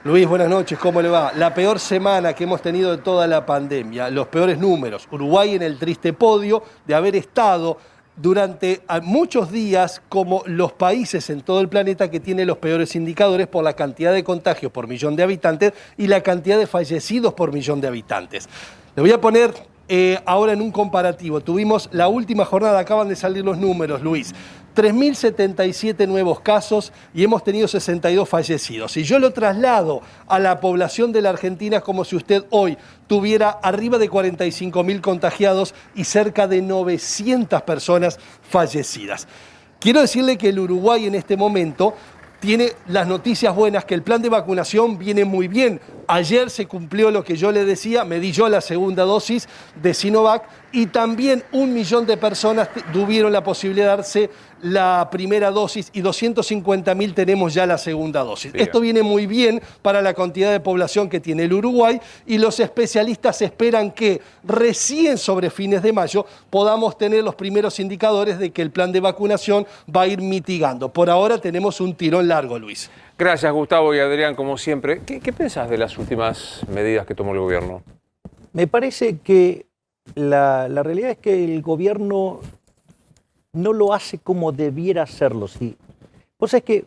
Luis, buenas noches, ¿cómo le va? La peor semana que hemos tenido de toda la pandemia, los peores números. Uruguay en el triste podio de haber estado durante muchos días como los países en todo el planeta que tienen los peores indicadores por la cantidad de contagios por millón de habitantes y la cantidad de fallecidos por millón de habitantes. Le voy a poner ahora en un comparativo. Tuvimos la última jornada, acaban de salir los números, Luis. 3.077 nuevos casos y hemos tenido 62 fallecidos. Si yo lo traslado a la población de la Argentina, es como si usted hoy tuviera arriba de 45.000 contagiados y cerca de 900 personas fallecidas. Quiero decirle que el Uruguay en este momento tiene las noticias buenas, que el plan de vacunación viene muy bien. Ayer se cumplió lo que yo le decía, me di yo la segunda dosis de Sinovac y también 1 millón de personas tuvieron la posibilidad de darse la primera dosis y 250.000 tenemos ya la segunda dosis. Esto viene muy bien para la cantidad de población que tiene el Uruguay y los especialistas esperan que recién sobre fines de mayo podamos tener los primeros indicadores de que el plan de vacunación va a ir mitigando. Por ahora tenemos un tirón largo, Luis. Gracias, Gustavo y Adrián, como siempre. ¿Qué pensás de las últimas medidas que tomó el gobierno? Me parece que la realidad es que el gobierno no lo hace como debiera hacerlo. ¿Sí? Vos sabés que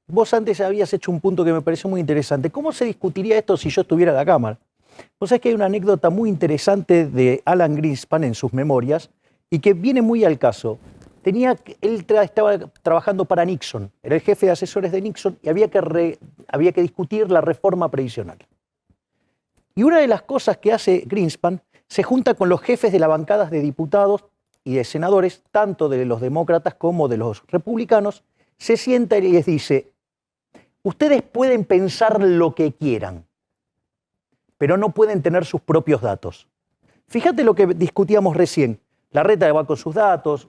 vos antes habías hecho un punto que me pareció muy interesante. ¿Cómo se discutiría esto si yo estuviera en la Cámara? Vos sabés que hay una anécdota muy interesante de Alan Greenspan en sus memorias y que viene muy al caso. Él estaba trabajando para Nixon, era el jefe de asesores de Nixon y había que discutir la reforma previsional. Y una de las cosas que hace Greenspan, se junta con los jefes de las bancadas de diputados y de senadores, tanto de los demócratas como de los republicanos, se sienta y les dice, ustedes pueden pensar lo que quieran, pero no pueden tener sus propios datos. Fíjate lo que discutíamos recién, Larreta va con sus datos,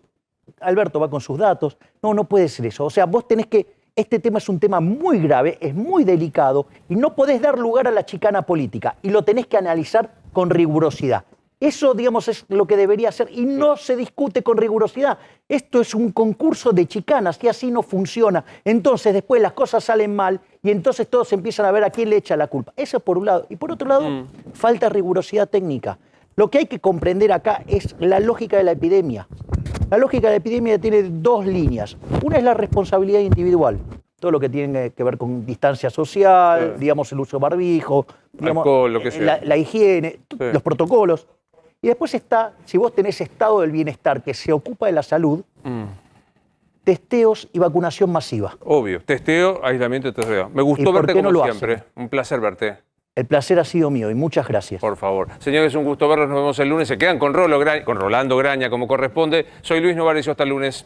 Alberto va con sus datos, no puede ser eso. O sea, vos tenés que, este tema es un tema muy grave, es muy delicado y no podés dar lugar a la chicana política y lo tenés que analizar con rigurosidad. Eso, digamos, es lo que debería ser y no se discute con rigurosidad. Esto es un concurso de chicanas y así no funciona. Entonces después las cosas salen mal y entonces todos empiezan a ver a quién le echa la culpa. Eso por un lado. Y por otro lado, falta rigurosidad técnica. Lo que hay que comprender acá es la lógica de la epidemia. La lógica de la epidemia tiene dos líneas. Una es la responsabilidad individual. Todo lo que tiene que ver con distancia social, digamos el uso de barbijo, digamos, alcohol, lo que sea. La higiene, los protocolos. Y después está, si vos tenés estado del bienestar que se ocupa de la salud, testeos y vacunación masiva. Obvio, testeo, aislamiento y testeo. Me ¿Y gustó por verte qué como no lo siempre. hacen? Un placer verte. El placer ha sido mío y muchas gracias. Por favor. Señores, un gusto verlos. Nos vemos el lunes. Se quedan con Rolando Graña como corresponde. Soy Luis Novarecio. Hasta el lunes.